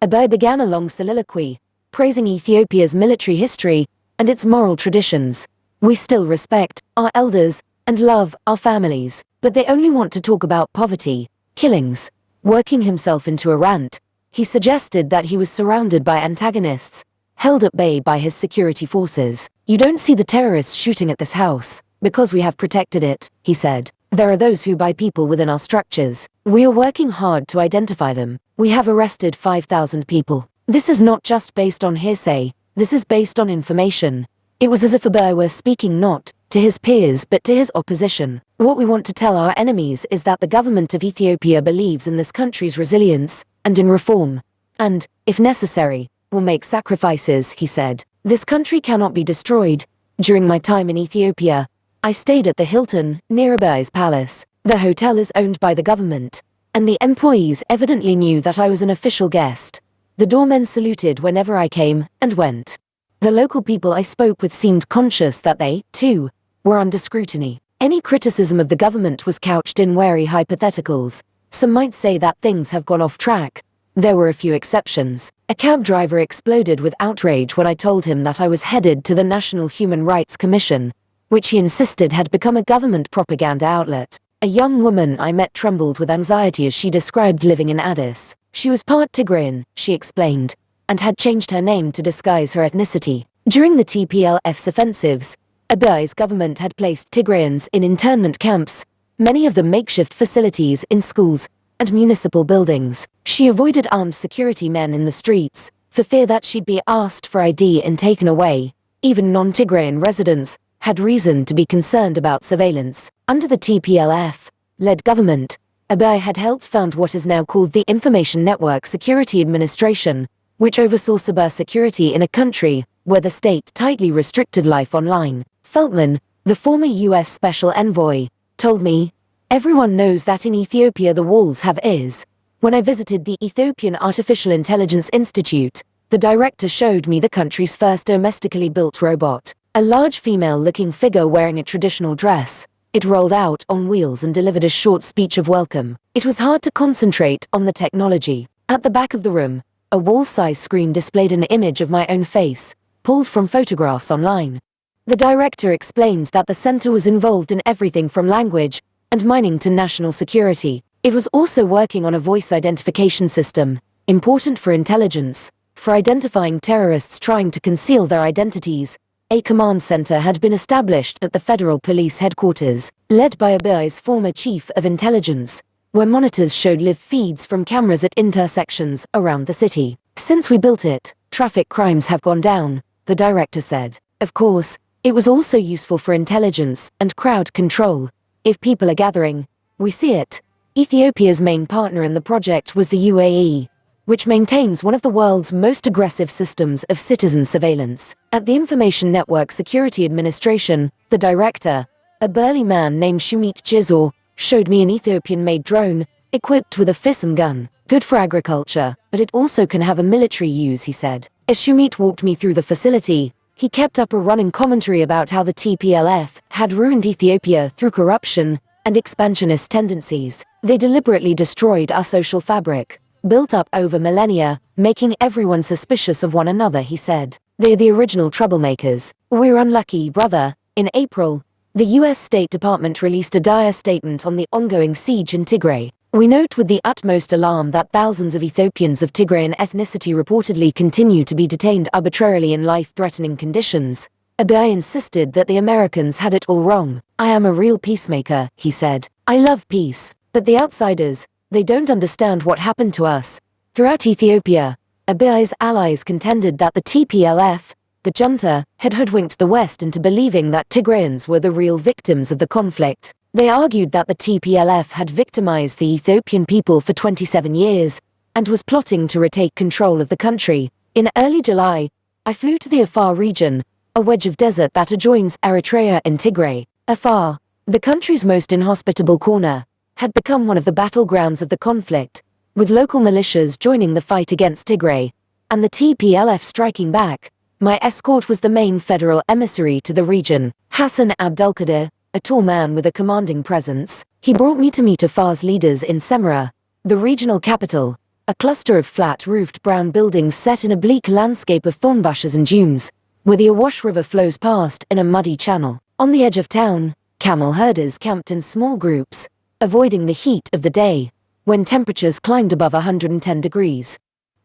Abiy began a long soliloquy, praising Ethiopia's military history and its moral traditions. We still respect our elders and love our families, but they only want to talk about poverty, killings. Working himself into a rant, he suggested that he was surrounded by antagonists, held at bay by his security forces. You don't see the terrorists shooting at this house, because we have protected it, he said. There are those who buy people within our structures. We are working hard to identify them. We have arrested 5,000 people. This is not just based on hearsay, this is based on information. It was as if Abiy were speaking not to his peers but to his opposition. What we want to tell our enemies is that the government of Ethiopia believes in this country's resilience and in reform, and, if necessary, will make sacrifices, he said. This country cannot be destroyed. During my time in Ethiopia, I stayed at the Hilton, near Abiy's palace. The hotel is owned by the government, and the employees evidently knew that I was an official guest. The doormen saluted whenever I came and went. The local people I spoke with seemed conscious that they, too, were under scrutiny. Any criticism of the government was couched in wary hypotheticals. Some might say that things have gone off track. There were a few exceptions. A cab driver exploded with outrage when I told him that I was headed to the National Human Rights Commission, which he insisted had become a government propaganda outlet. A young woman I met trembled with anxiety as she described living in Addis. She was part Tigrayan, she explained, and had changed her name to disguise her ethnicity. During the TPLF's offensives, Abiy's government had placed Tigrayans in internment camps, many of them makeshift facilities in schools and municipal buildings. She avoided armed security men in the streets, for fear that she'd be asked for ID and taken away. Even non-Tigrayan residents had reason to be concerned about surveillance. Under the TPLF-led government, Abiy had helped found what is now called the Information Network Security Administration, which oversaw cybersecurity in a country where the state tightly restricted life online. Feltman, the former US Special Envoy, told me, everyone knows that in Ethiopia the walls have ears. When I visited the Ethiopian Artificial Intelligence Institute, the director showed me the country's first domestically built robot, a large female-looking figure wearing a traditional dress. It rolled out on wheels and delivered a short speech of welcome. It was hard to concentrate on the technology. At the back of the room, a wall-size screen displayed an image of my own face, pulled from photographs online. The director explained that the center was involved in everything from language and mining to national security. It was also working on a voice identification system, important for intelligence, for identifying terrorists trying to conceal their identities. A command center had been established at the Federal Police Headquarters, led by ABI's former chief of intelligence, where monitors showed live feeds from cameras at intersections around the city. Since we built it, traffic crimes have gone down, the director said. Of course, it was also useful for intelligence and crowd control. If people are gathering, we see it. Ethiopia's main partner in the project was the UAE, which maintains one of the world's most aggressive systems of citizen surveillance. At the Information Network Security Administration, the director, a burly man named Shumit Jizor, showed me an Ethiopian-made drone, equipped with a FISM gun. Good for agriculture, but it also can have a military use, he said. As Shumit walked me through the facility, he kept up a running commentary about how the TPLF had ruined Ethiopia through corruption and expansionist tendencies. They deliberately destroyed our social fabric, built up over millennia, making everyone suspicious of one another, he said. They're the original troublemakers. We're unlucky, brother. In April, the US State Department released a dire statement on the ongoing siege in Tigray. We note with the utmost alarm that thousands of Ethiopians of Tigrayan ethnicity reportedly continue to be detained arbitrarily in life-threatening conditions. Abiy insisted that the Americans had it all wrong. I am a real peacemaker, he said. I love peace, but the outsiders, they don't understand what happened to us. Throughout Ethiopia, Abiy's allies contended that the TPLF, the junta, had hoodwinked the West into believing that Tigrayans were the real victims of the conflict. They argued that the TPLF had victimized the Ethiopian people for 27 years, and was plotting to retake control of the country. In early July, I flew to the Afar region, a wedge of desert that adjoins Eritrea and Tigray. Afar, the country's most inhospitable corner, had become one of the battlegrounds of the conflict, with local militias joining the fight against Tigray, and the TPLF striking back. My escort was the main federal emissary to the region, Hassan Abdelkader, a tall man with a commanding presence. He brought me to meet Afar's leaders in Semra, the regional capital, a cluster of flat-roofed brown buildings set in a bleak landscape of thorn bushes and dunes, where the Awash River flows past in a muddy channel. On the edge of town, camel herders camped in small groups, avoiding the heat of the day, when temperatures climbed above 110 degrees.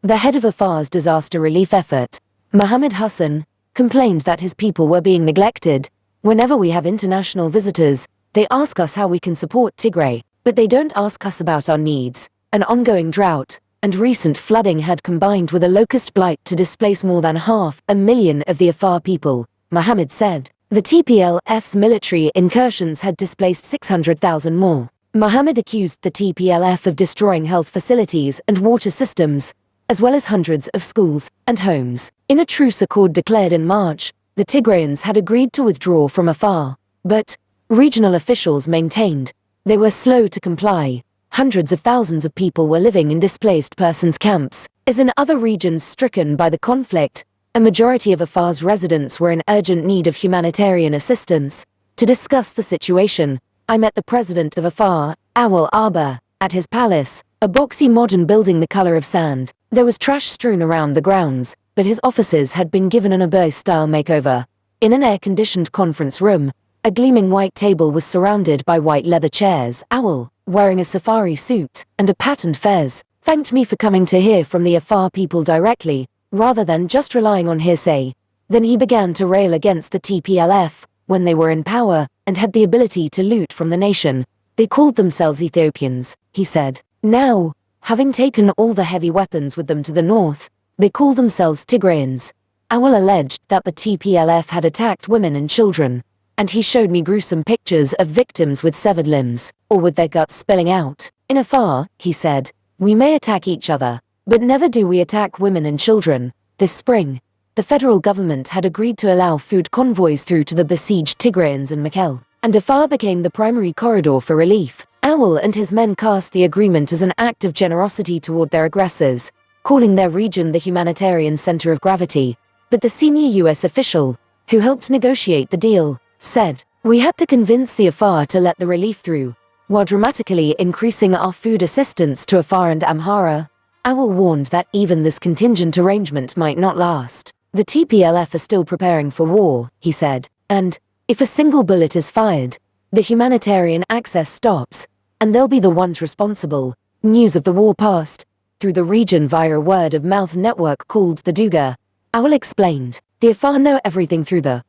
The head of Afar's disaster relief effort, Mohammed Hassan, complained that his people were being neglected. Whenever we have international visitors, they ask us how we can support Tigray, but they don't ask us about our needs. An ongoing drought and recent flooding had combined with a locust blight to displace more than 500,000 of the Afar people, Mohammed said. The TPLF's military incursions had displaced 600,000 more. Mohammed accused the TPLF of destroying health facilities and water systems, as well as hundreds of schools and homes. In a truce accord declared in March, the Tigrayans had agreed to withdraw from Afar, but regional officials maintained they were slow to comply. Hundreds of thousands of people were living in displaced persons camps. As in other regions stricken by the conflict, a majority of Afar's residents were in urgent need of humanitarian assistance. To discuss the situation, I met the president of Afar, Awal Arba, at his palace, a boxy modern building the color of sand. There was trash strewn around the grounds, but his offices had been given an Abiy-style makeover. In an air-conditioned conference room, a gleaming white table was surrounded by white leather chairs. Awal, wearing a safari suit and a patterned fez, thanked me for coming to hear from the Afar people directly, rather than just relying on hearsay. Then he began to rail against the TPLF. When they were in power and had the ability to loot from the nation, they called themselves Ethiopians, he said. Now, having taken all the heavy weapons with them to the north, they call themselves Tigrayans. Awal alleged that the TPLF had attacked women and children, and he showed me gruesome pictures of victims with severed limbs, or with their guts spilling out. In Afar, he said, we may attack each other, but never do we attack women and children. This spring, the federal government had agreed to allow food convoys through to the besieged Tigrayans in Mekelle, and Afar became the primary corridor for relief. Owl and his men cast the agreement as an act of generosity toward their aggressors, calling their region the humanitarian center of gravity. But the senior US official, who helped negotiate the deal, said, "We had to convince the Afar to let the relief through, while dramatically increasing our food assistance to Afar and Amhara." Owl warned that even this contingent arrangement might not last. "The TPLF are still preparing for war," he said, "and, if a single bullet is fired, the humanitarian access stops, and they'll be the ones responsible." News of the war passed through the region via a word-of-mouth network called the Duga. Owl explained, "The Afar know everything through the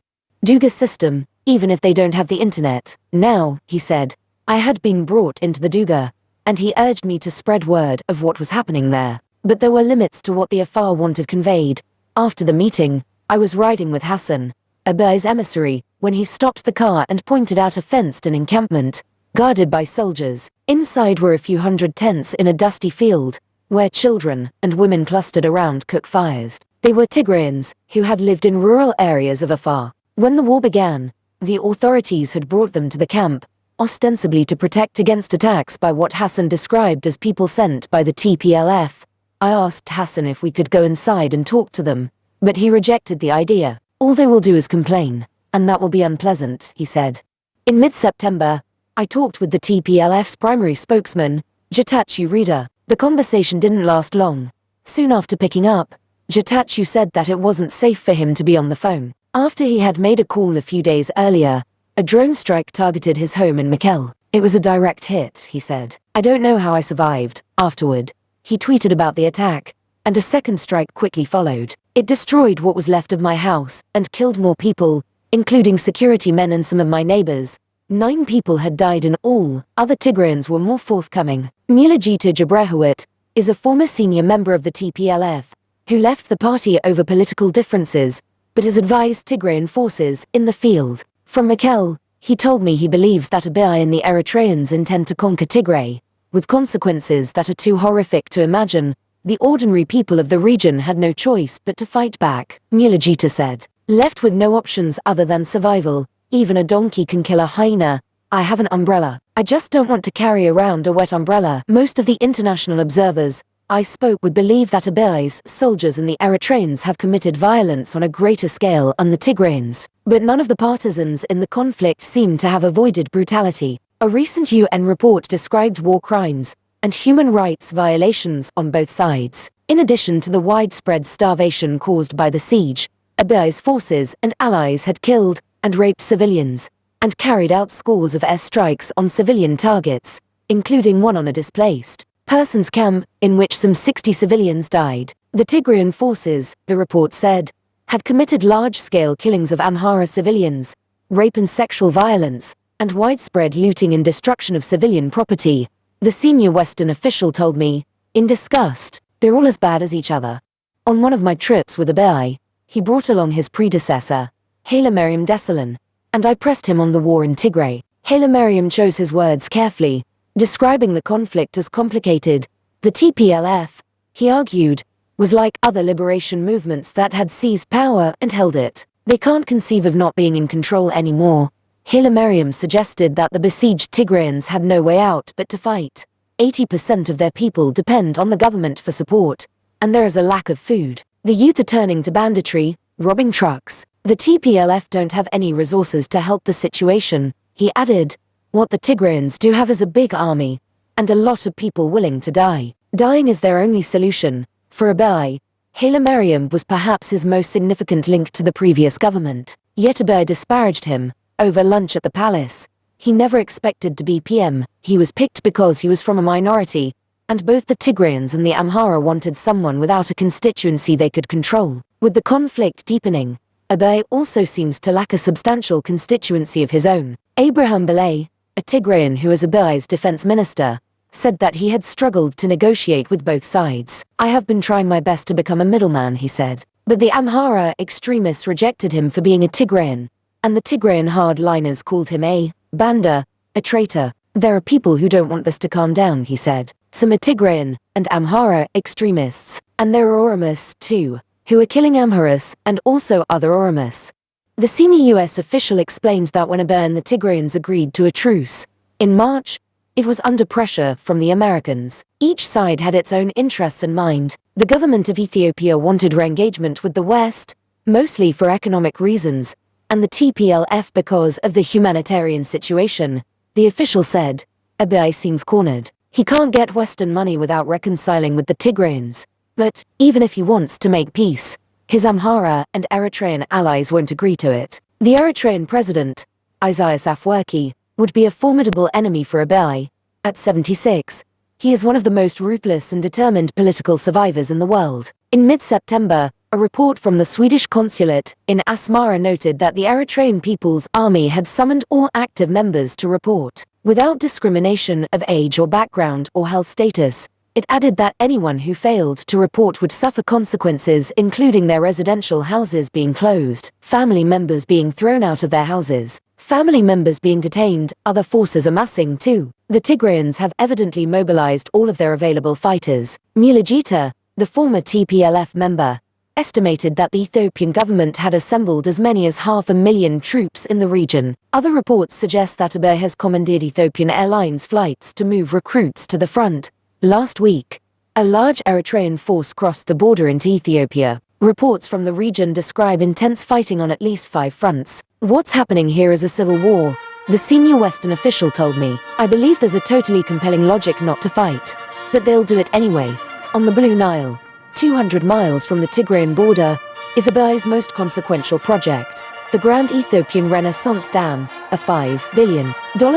Duga system, even if they don't have the internet." Now, he said, "I had been brought into the Duga, and he urged me to spread word of what was happening there. But there were limits to what the Afar wanted conveyed. After the meeting, I was riding with Hassan, Abai's emissary, when he stopped the car and pointed out a fenced-in encampment, guarded by soldiers. Inside were a few hundred tents in a dusty field, where children and women clustered around cook fires. They were Tigrayans, who had lived in rural areas of Afar. When the war began, the authorities had brought them to the camp, ostensibly to protect against attacks by what Hassan described as people sent by the TPLF. I asked Hassan if we could go inside and talk to them, but he rejected the idea. All they will do is complain, and that will be unpleasant," he said. In mid-September, I talked with the TPLF's primary spokesman, Getachew Reda. The conversation didn't last long. Soon after picking up, Getachew said that it wasn't safe for him to be on the phone. After he had made a call a few days earlier, a drone strike targeted his home in Mekelle. "It was a direct hit," he said. "I don't know how I survived." Afterward, he tweeted about the attack, and a second strike quickly followed. "It destroyed what was left of my house, and killed more people, including security men and some of my neighbors. 9 people had died in all." Other Tigrayans were more forthcoming. Mulugeta Jabrehawit is a former senior member of the TPLF, who left the party over political differences, but has advised Tigrayan forces in the field. From Mekelle, he told me he believes that Abiy and the Eritreans intend to conquer Tigray, with consequences that are too horrific to imagine. The ordinary people of the region had no choice but to fight back, Mulugeta said. "Left with no options other than survival, even a donkey can kill a hyena. I have an umbrella. I just don't want to carry around a wet umbrella." Most of the international observers I spoke with believe that Abiy's soldiers and the Eritreans have committed violence on a greater scale on the Tigrayans, but none of the partisans in the conflict seem to have avoided brutality. A recent UN report described war crimes and human rights violations on both sides. In addition to the widespread starvation caused by the siege, Abiy's forces and allies had killed and raped civilians, and carried out scores of airstrikes on civilian targets, including one on a displaced persons camp, in which some 60 civilians died. The Tigrayan forces, the report said, had committed large-scale killings of Amhara civilians, rape and sexual violence, and widespread looting and destruction of civilian property. The senior Western official told me, in disgust, "They're all as bad as each other." On one of my trips with Abiy, he brought along his predecessor, Haile Mariam Desalegn, and I pressed him on the war in Tigray. Haile Mariam chose his words carefully, describing the conflict as complicated. The TPLF, he argued, was like other liberation movements that had seized power and held it. They can't conceive of not being in control anymore. Haile Mariam suggested that the besieged Tigrayans had no way out but to fight. 80% of their people depend on the government for support, and there is a lack of food. The youth are turning to banditry, robbing trucks. The TPLF don't have any resources to help the situation, he added. What the Tigrayans do have is a big army, and a lot of people willing to die. Dying is their only solution. For Abiy, Haile Mariam was perhaps his most significant link to the previous government. Yet Abiy disparaged him over lunch at the palace. He never expected to be PM. He was picked because he was from a minority, and both the Tigrayans and the Amhara wanted someone without a constituency they could control. With the conflict deepening, Abiy also seems to lack a substantial constituency of his own. Abraham Belay, a Tigrayan who is Abiy's defense minister, said that he had struggled to negotiate with both sides. "I have been trying my best to become a middleman," he said. But the Amhara extremists rejected him for being a Tigrayan, and the Tigrayan hardliners called him a banda, a traitor. "There are people who don't want this to calm down," he said. "Some are Tigrayan and Amhara extremists, and there are Oromus, too, who are killing Amharas and also other Oromus." The senior US official explained that when Abiy and the Tigrayans agreed to a truce in March, It was under pressure from the Americans. Each side had its own interests in mind. The government of Ethiopia wanted re-engagement with the West, mostly for economic reasons, and the TPLF because of the humanitarian situation. The official said, Abiy seems cornered. He can't get Western money without reconciling with the Tigrayans. But, even if he wants to make peace, his Amhara and Eritrean allies won't agree to it. The Eritrean president, Isaias Afwerki, would be a formidable enemy for Abiy. At 76, he is one of the most ruthless and determined political survivors in the world. In mid-September, a report from the Swedish consulate in Asmara noted that the Eritrean People's Army had summoned all active members to report, without discrimination of age or background or health status. It added that anyone who failed to report would suffer consequences, including their residential houses being closed, family members being thrown out of their houses, family members being detained, other forces amassing too. The Tigrayans have evidently mobilized all of their available fighters. Mulugeta, the former TPLF member, estimated that the Ethiopian government had assembled as many as 500,000 troops in the region. Other reports suggest that Abiy has commandeered Ethiopian Airlines flights to move recruits to the front. Last week, a large Eritrean force crossed the border into Ethiopia. Reports from the region describe intense fighting on at least 5 fronts. What's happening here is a civil war, the senior Western official told me. I believe there's a totally compelling logic not to fight. But they'll do it anyway. On the Blue Nile, 200 miles from the Tigrayan border, is Abiy's most consequential project, the Grand Ethiopian Renaissance Dam, a $5 billion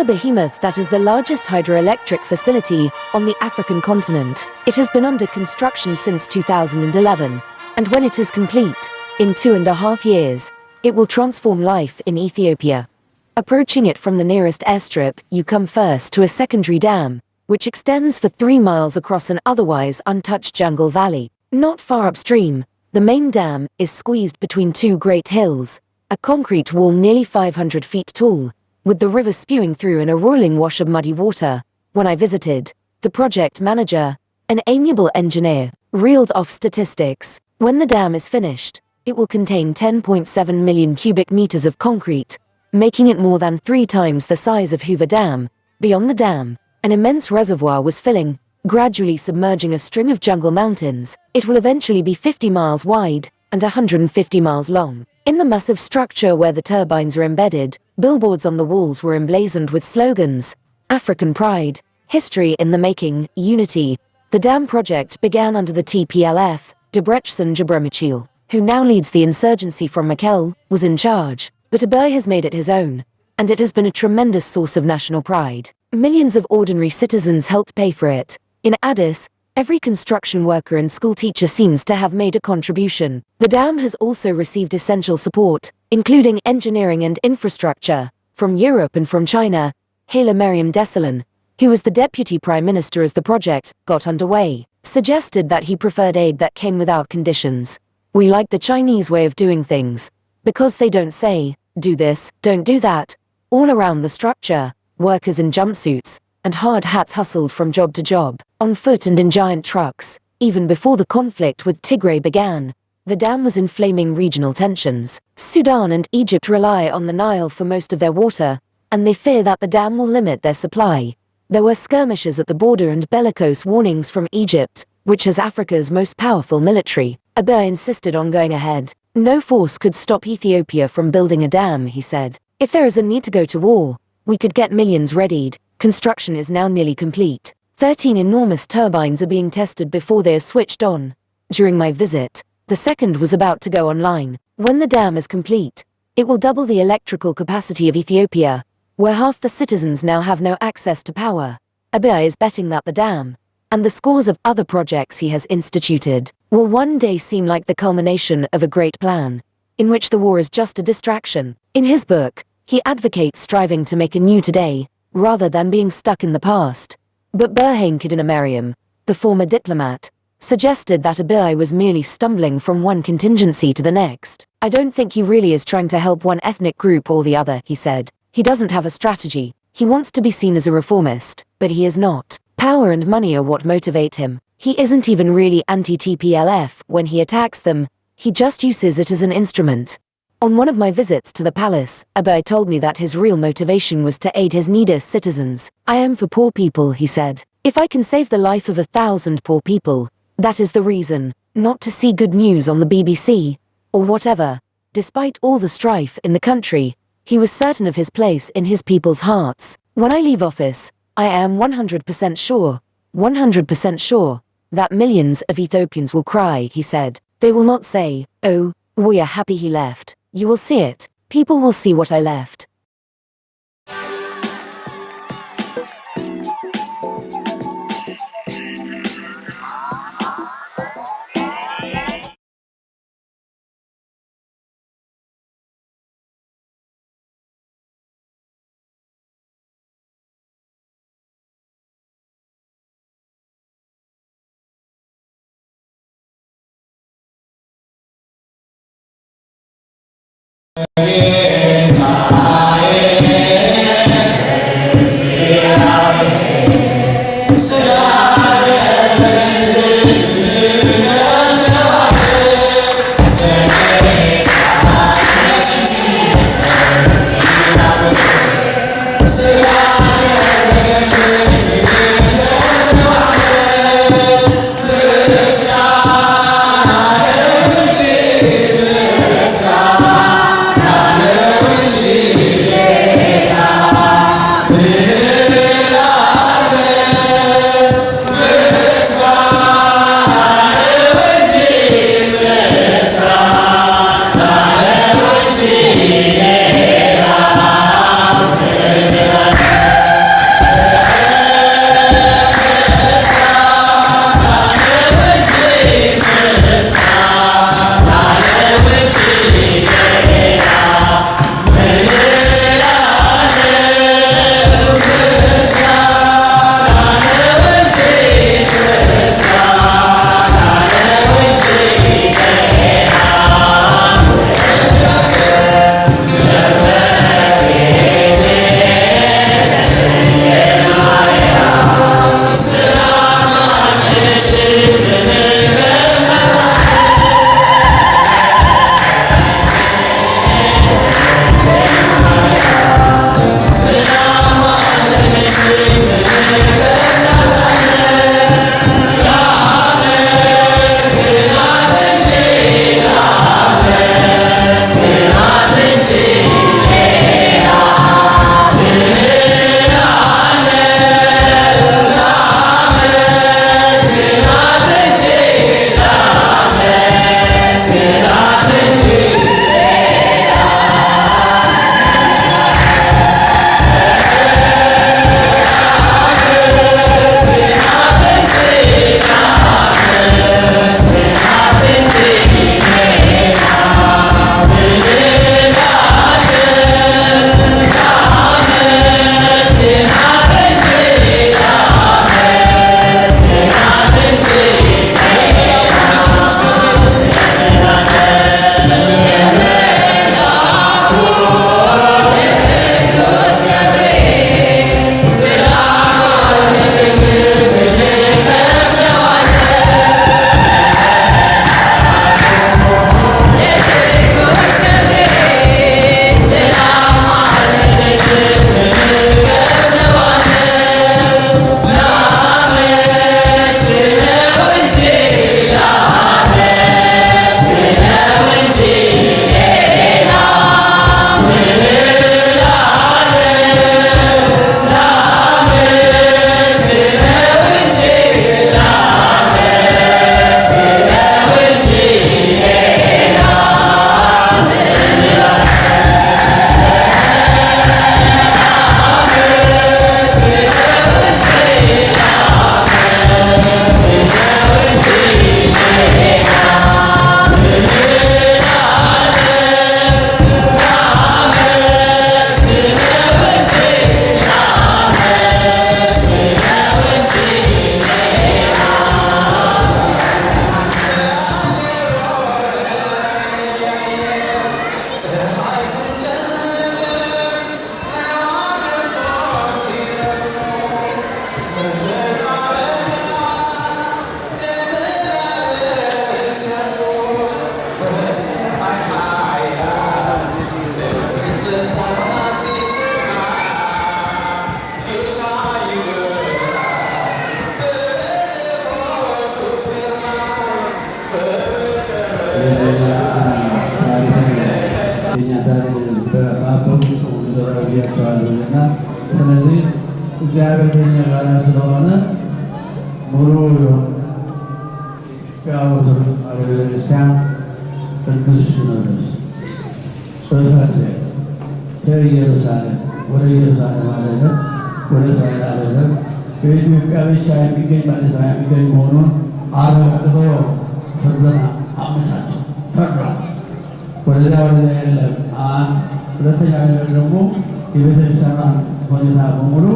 behemoth that is the largest hydroelectric facility on the African continent. It has been under construction since 2011, and when it is complete, in 2.5 years, it will transform life in Ethiopia. Approaching it from the nearest airstrip, you come first to a secondary dam, which extends for 3 miles across an otherwise untouched jungle valley. Not far upstream, the main dam is squeezed between 2 great hills, a concrete wall nearly 500 feet tall, with the river spewing through in a rolling wash of muddy water. When I visited, the project manager, an amiable engineer, reeled off statistics. When the dam is finished, it will contain 10.7 million cubic meters of concrete, making it more than 3 times the size of Hoover Dam. Beyond the dam, an immense reservoir was filling, gradually submerging a string of jungle mountains. It will eventually be 50 miles wide and 150 miles long. In the massive structure where the turbines are embedded, billboards on the walls were emblazoned with slogans: African pride, history in the making, unity. The dam project began under the TPLF. Debretsion Gebremichael, who now leads the insurgency from Mekelle, was in charge. But Abiy has made it his own, and it has been a tremendous source of national pride. Millions of ordinary citizens helped pay for it. In Addis, every construction worker and school teacher seems to have made a contribution. The dam has also received essential support, including engineering and infrastructure, from Europe and from China. Haile Mariam Desalegn, who was the deputy prime minister as the project got underway, suggested that he preferred aid that came without conditions. We like the Chinese way of doing things, because they don't say, do this, don't do that. All around the structure, workers in jumpsuits and hard hats hustled from job to job, on foot and in giant trucks. Even before the conflict with Tigray began, the dam was inflaming regional tensions. Sudan and Egypt rely on the Nile for most of their water, and they fear that the dam will limit their supply. There were skirmishes at the border and bellicose warnings from Egypt, which has Africa's most powerful military. Abiy insisted on going ahead. No force could stop Ethiopia from building a dam, he said. If there is a need to go to war, we could get millions readied. Construction is now nearly complete. 13 enormous turbines are being tested before they are switched on. During my visit, the second was about to go online. When the dam is complete, it will double the electrical capacity of Ethiopia, where half the citizens now have no access to power. Abiy is betting that the dam, and the scores of other projects he has instituted, will one day seem like the culmination of a great plan, in which the war is just a distraction. In his book, he advocates striving to make a new today, rather than being stuck in the past. But Berhane Kidinamariam, the former diplomat, suggested that Abiy was merely stumbling from one contingency to the next. I don't think he really is trying to help one ethnic group or the other, he said. He doesn't have a strategy. He wants to be seen as a reformist, but he is not. Power and money are what motivate him. He isn't even really anti-TPLF when he attacks them, he just uses it as an instrument. On one of my visits to the palace, Abai told me that his real motivation was to aid his neediest citizens. I am for poor people, he said. If I can save the life of 1,000 poor people, that is the reason, not to see good news on the BBC, or whatever. Despite all the strife in the country, he was certain of his place in his people's hearts. When I leave office, I am 100% sure, that millions of Ethiopians will cry, he said. They will not say, oh, we are happy he left. You will see it. People will see what I left. Amen. አሉና ስለዚህ እግዚአብሔር ከእኛ ጋር ስለሆነ ሙሉ ኦርቶዶክስ ቤተክርስቲያን ቅዱስ ሲኖዶስ ጽሕፈት ቤት ከኢየሩሳሌም ወደ ኢየሩሳሌም አይደለም ወደ እስራኤል አይደለም በኢትዮጵያ ብቻ የሚገኝ ማለት ነው የሚገኝ መሆኑን አረጋግጦ ፍርዱን አመቻቸው ፈርዷል። ወደዚያ ወደዚያ የለም። አንድ ሁለተኛ ነገር ደግሞ የቤተክርስቲያን ሁኔታ በሙሉ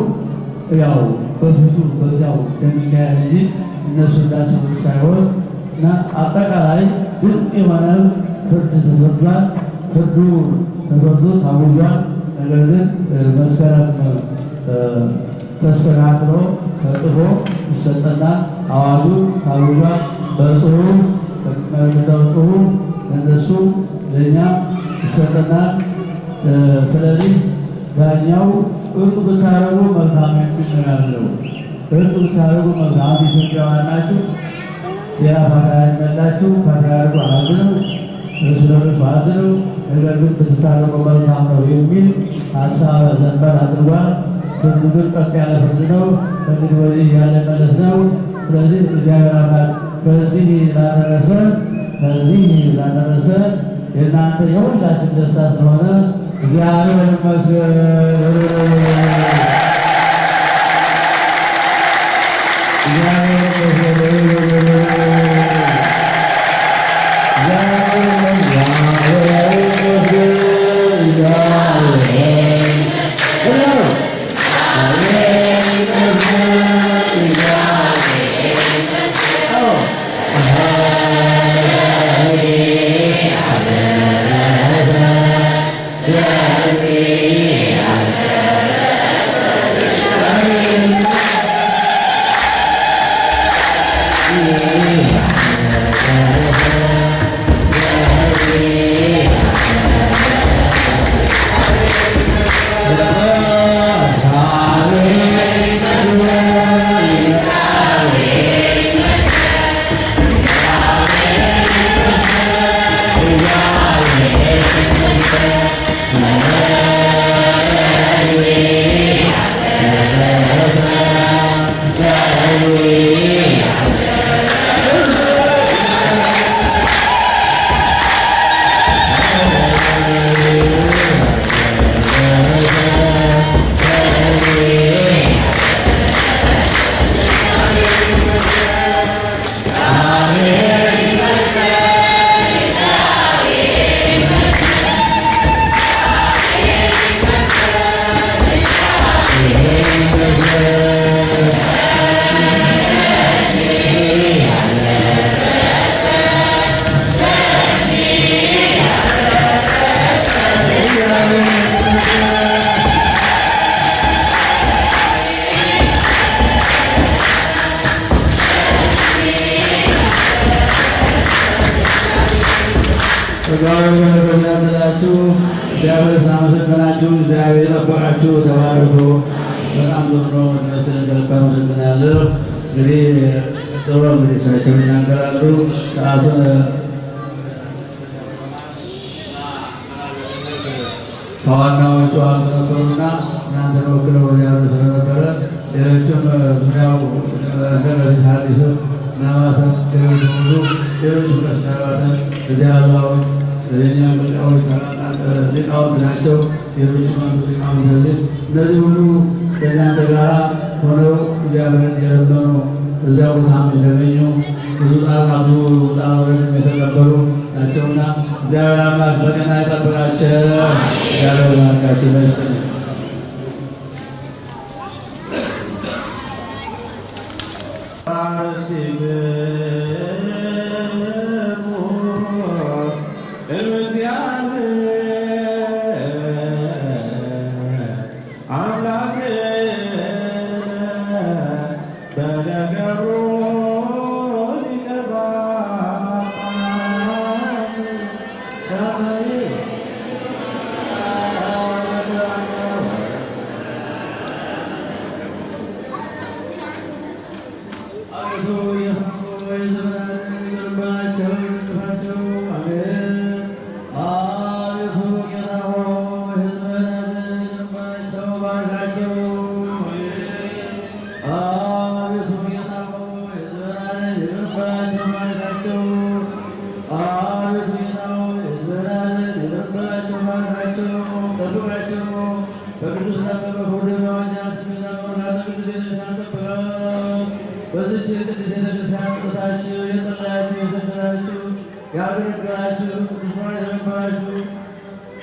ያው በፊቱ በዚያው የሚካሄድ እንጂ እነሱ እንዳሰቡት ሳይሆን እና አጠቃላይ ድንቅ የሆነ ፍርድ ተፈርዷል። ፍርዱ ተፈርዶ ታውጇል። ነገር ግን መስከረም ተስተካክሎ ተጥፎ ይሰጠናል። አዋጁ ታውጇል። በጽሁፍ በሚመለከተው ጽሁፍ ለእነሱ ለእኛ ይሰጠናል። ስለዚህ ዳኛው እርቅ ብታደርጉ መልካም የሚል ነው ያለው። እርቅ ብታደርጉ መልካም ኢትዮጵያውያን ናችሁ። ሌላ ፓትርያርክ ያላችሁ ፓትርያርኩ አንድ ነው፣ ሲኖዶሱ አንድ ነው። ነገር ግን ብትታረቁ መልካም ነው የሚል ሀሳብ ዘንበል አድርጓል። ፍርዱ ግን ቀጥ ያለ ፍርድ ነው። ከእንግዲህ ወዲህ ያለ መለስ ነው። ስለዚህ እግዚአብሔር አምላክ ከዚህ ላደረሰን የእናንተ የሁላችን ደስታ ስለሆነ እግዚአብሔር ይመስገን። እግዚአብሔር ሳመሰግናችሁ እግዚአብሔር ጠበቃችሁ። ተባረኩ። በጣም ጥሩ ነው። አመሰግናለሁ። እንግዲህ ጥሩ እንግዲህ እሳቸው ይናገራሉ። ሰዓቱን ከዋናዎቹ አንዱ ነበሩና እናንተ ወክለው ወዲያሉ ስለነበረ ሌሎችም ዙሪያው እንደበፊት ሐዲስም ምናባተም ሌሎች ሁሉ ሌሎች መስናባተም እዚያ ያሉውን የኛ ምልቃዎች ታላላቅ ሊቃውንት ናቸው። ሌሎች አንዱ ሊቃውንት እነዚህ ሁሉ ከእናንተ ጋራ ሆነው እግዚአብሔርን የለመኑ እዚያ ቦታም የተገኙ ብዙ ጣጣቱ ጣውረድም የተቀበሉ ናቸውና እግዚአብሔር አምላክ በቀና ይጠብቃቸው። እግዚአብሔር ባርካቸው በይሰኝ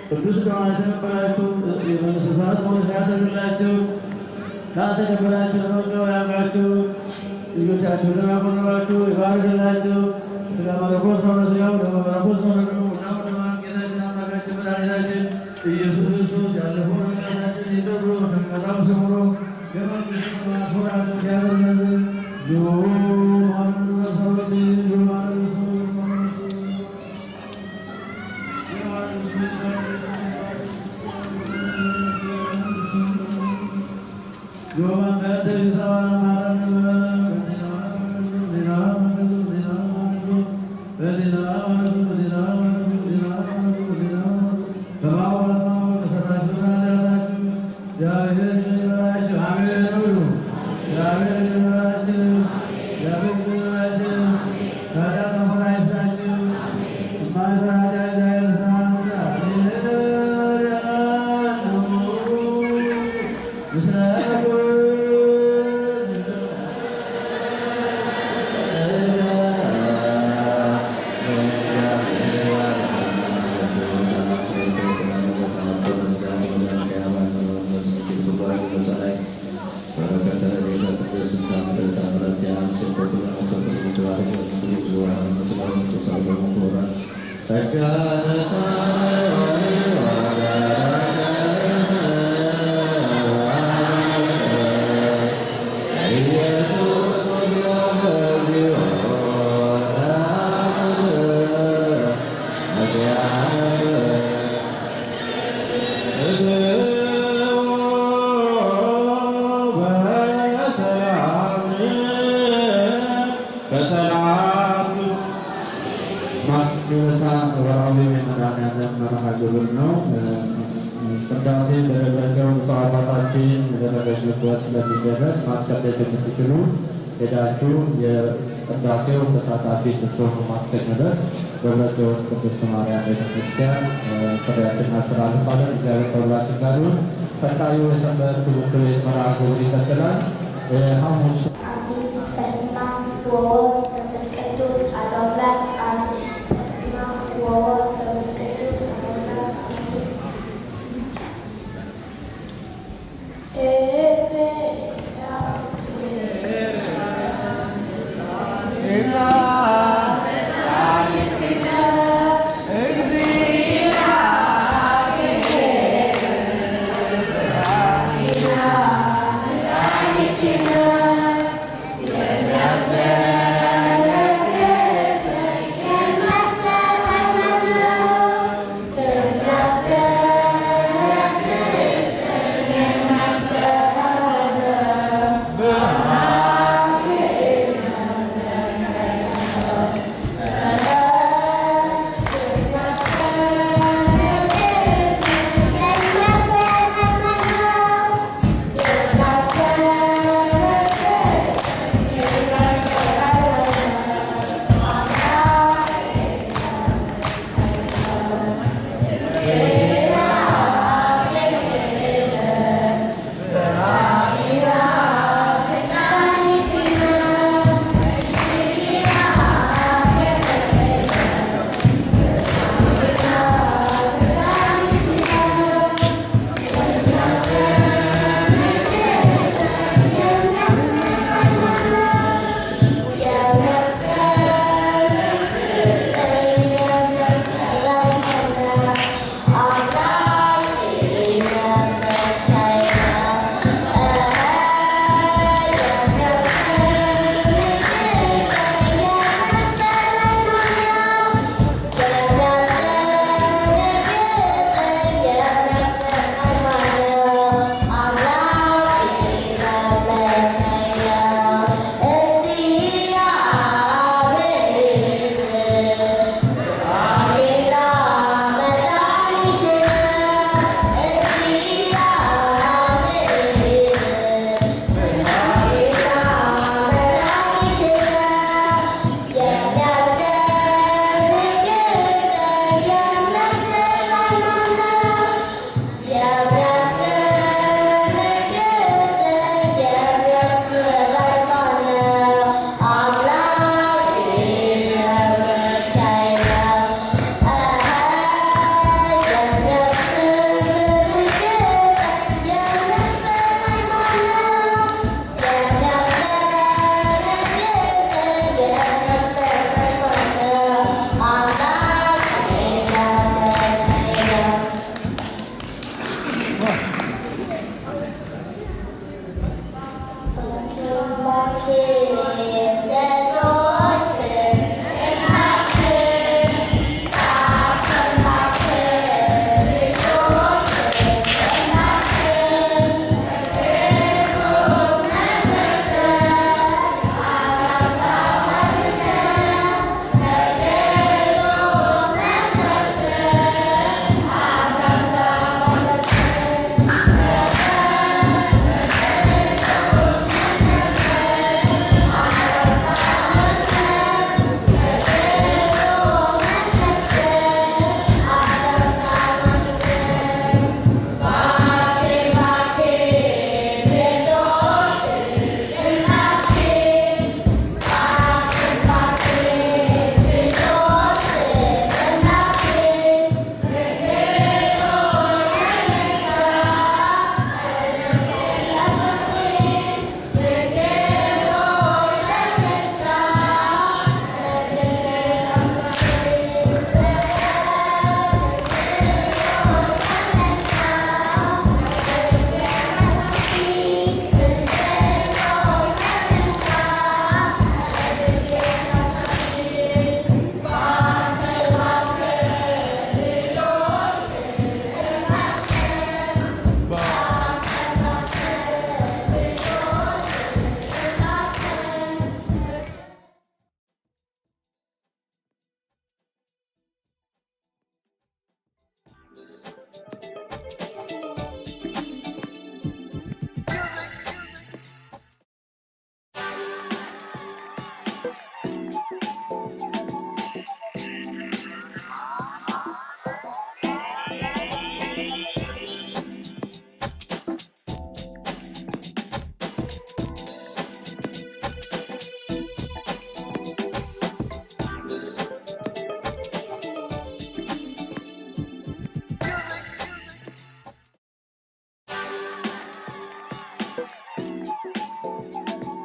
ቅዱስ ደማቸው ነበራችሁ የመንስሳት ሞት ያደርግላችሁ ላተከበራችሁ ነው ያምራችሁ ልጆቻችሁን ያቆርባችሁ ይባርክላችሁ ስጋ መለኮት ነው ስጋው ደመ መለኮት ነው ደግሞ ነው ደማ ጌታችን አምላካችን መድኃኒታችን ኢየሱስ ክርስቶስ ያለፈው ኃጢአታችን ይቅር ብሎ ከመከራው ሰውሮ የመንግሥቱን ማክበራችሁ ያደርገን ሄዳችሁ የቅዳሴው ተሳታፊ እንድትሆኑ ማክሰኞለት በህብረተወልድ ቅድስት ማርያም ቤተክርስቲያን ጥሪያችንን እናስተላልፋለን። እግዚአብሔር ከሁላችን ጋር ይሁን። ቀጣዩ የሰንበት ትምህርት ቤት መርሃ ግብር ይቀጥላል። ሐሙስ በስመ አብ ወወልድ ወመንፈስ ቅዱስ አሐዱ አምላክ አሜን። በስመ አብ ወወልድ ወመንፈስ ቅዱስ አሐዱ አምላክ አሜን።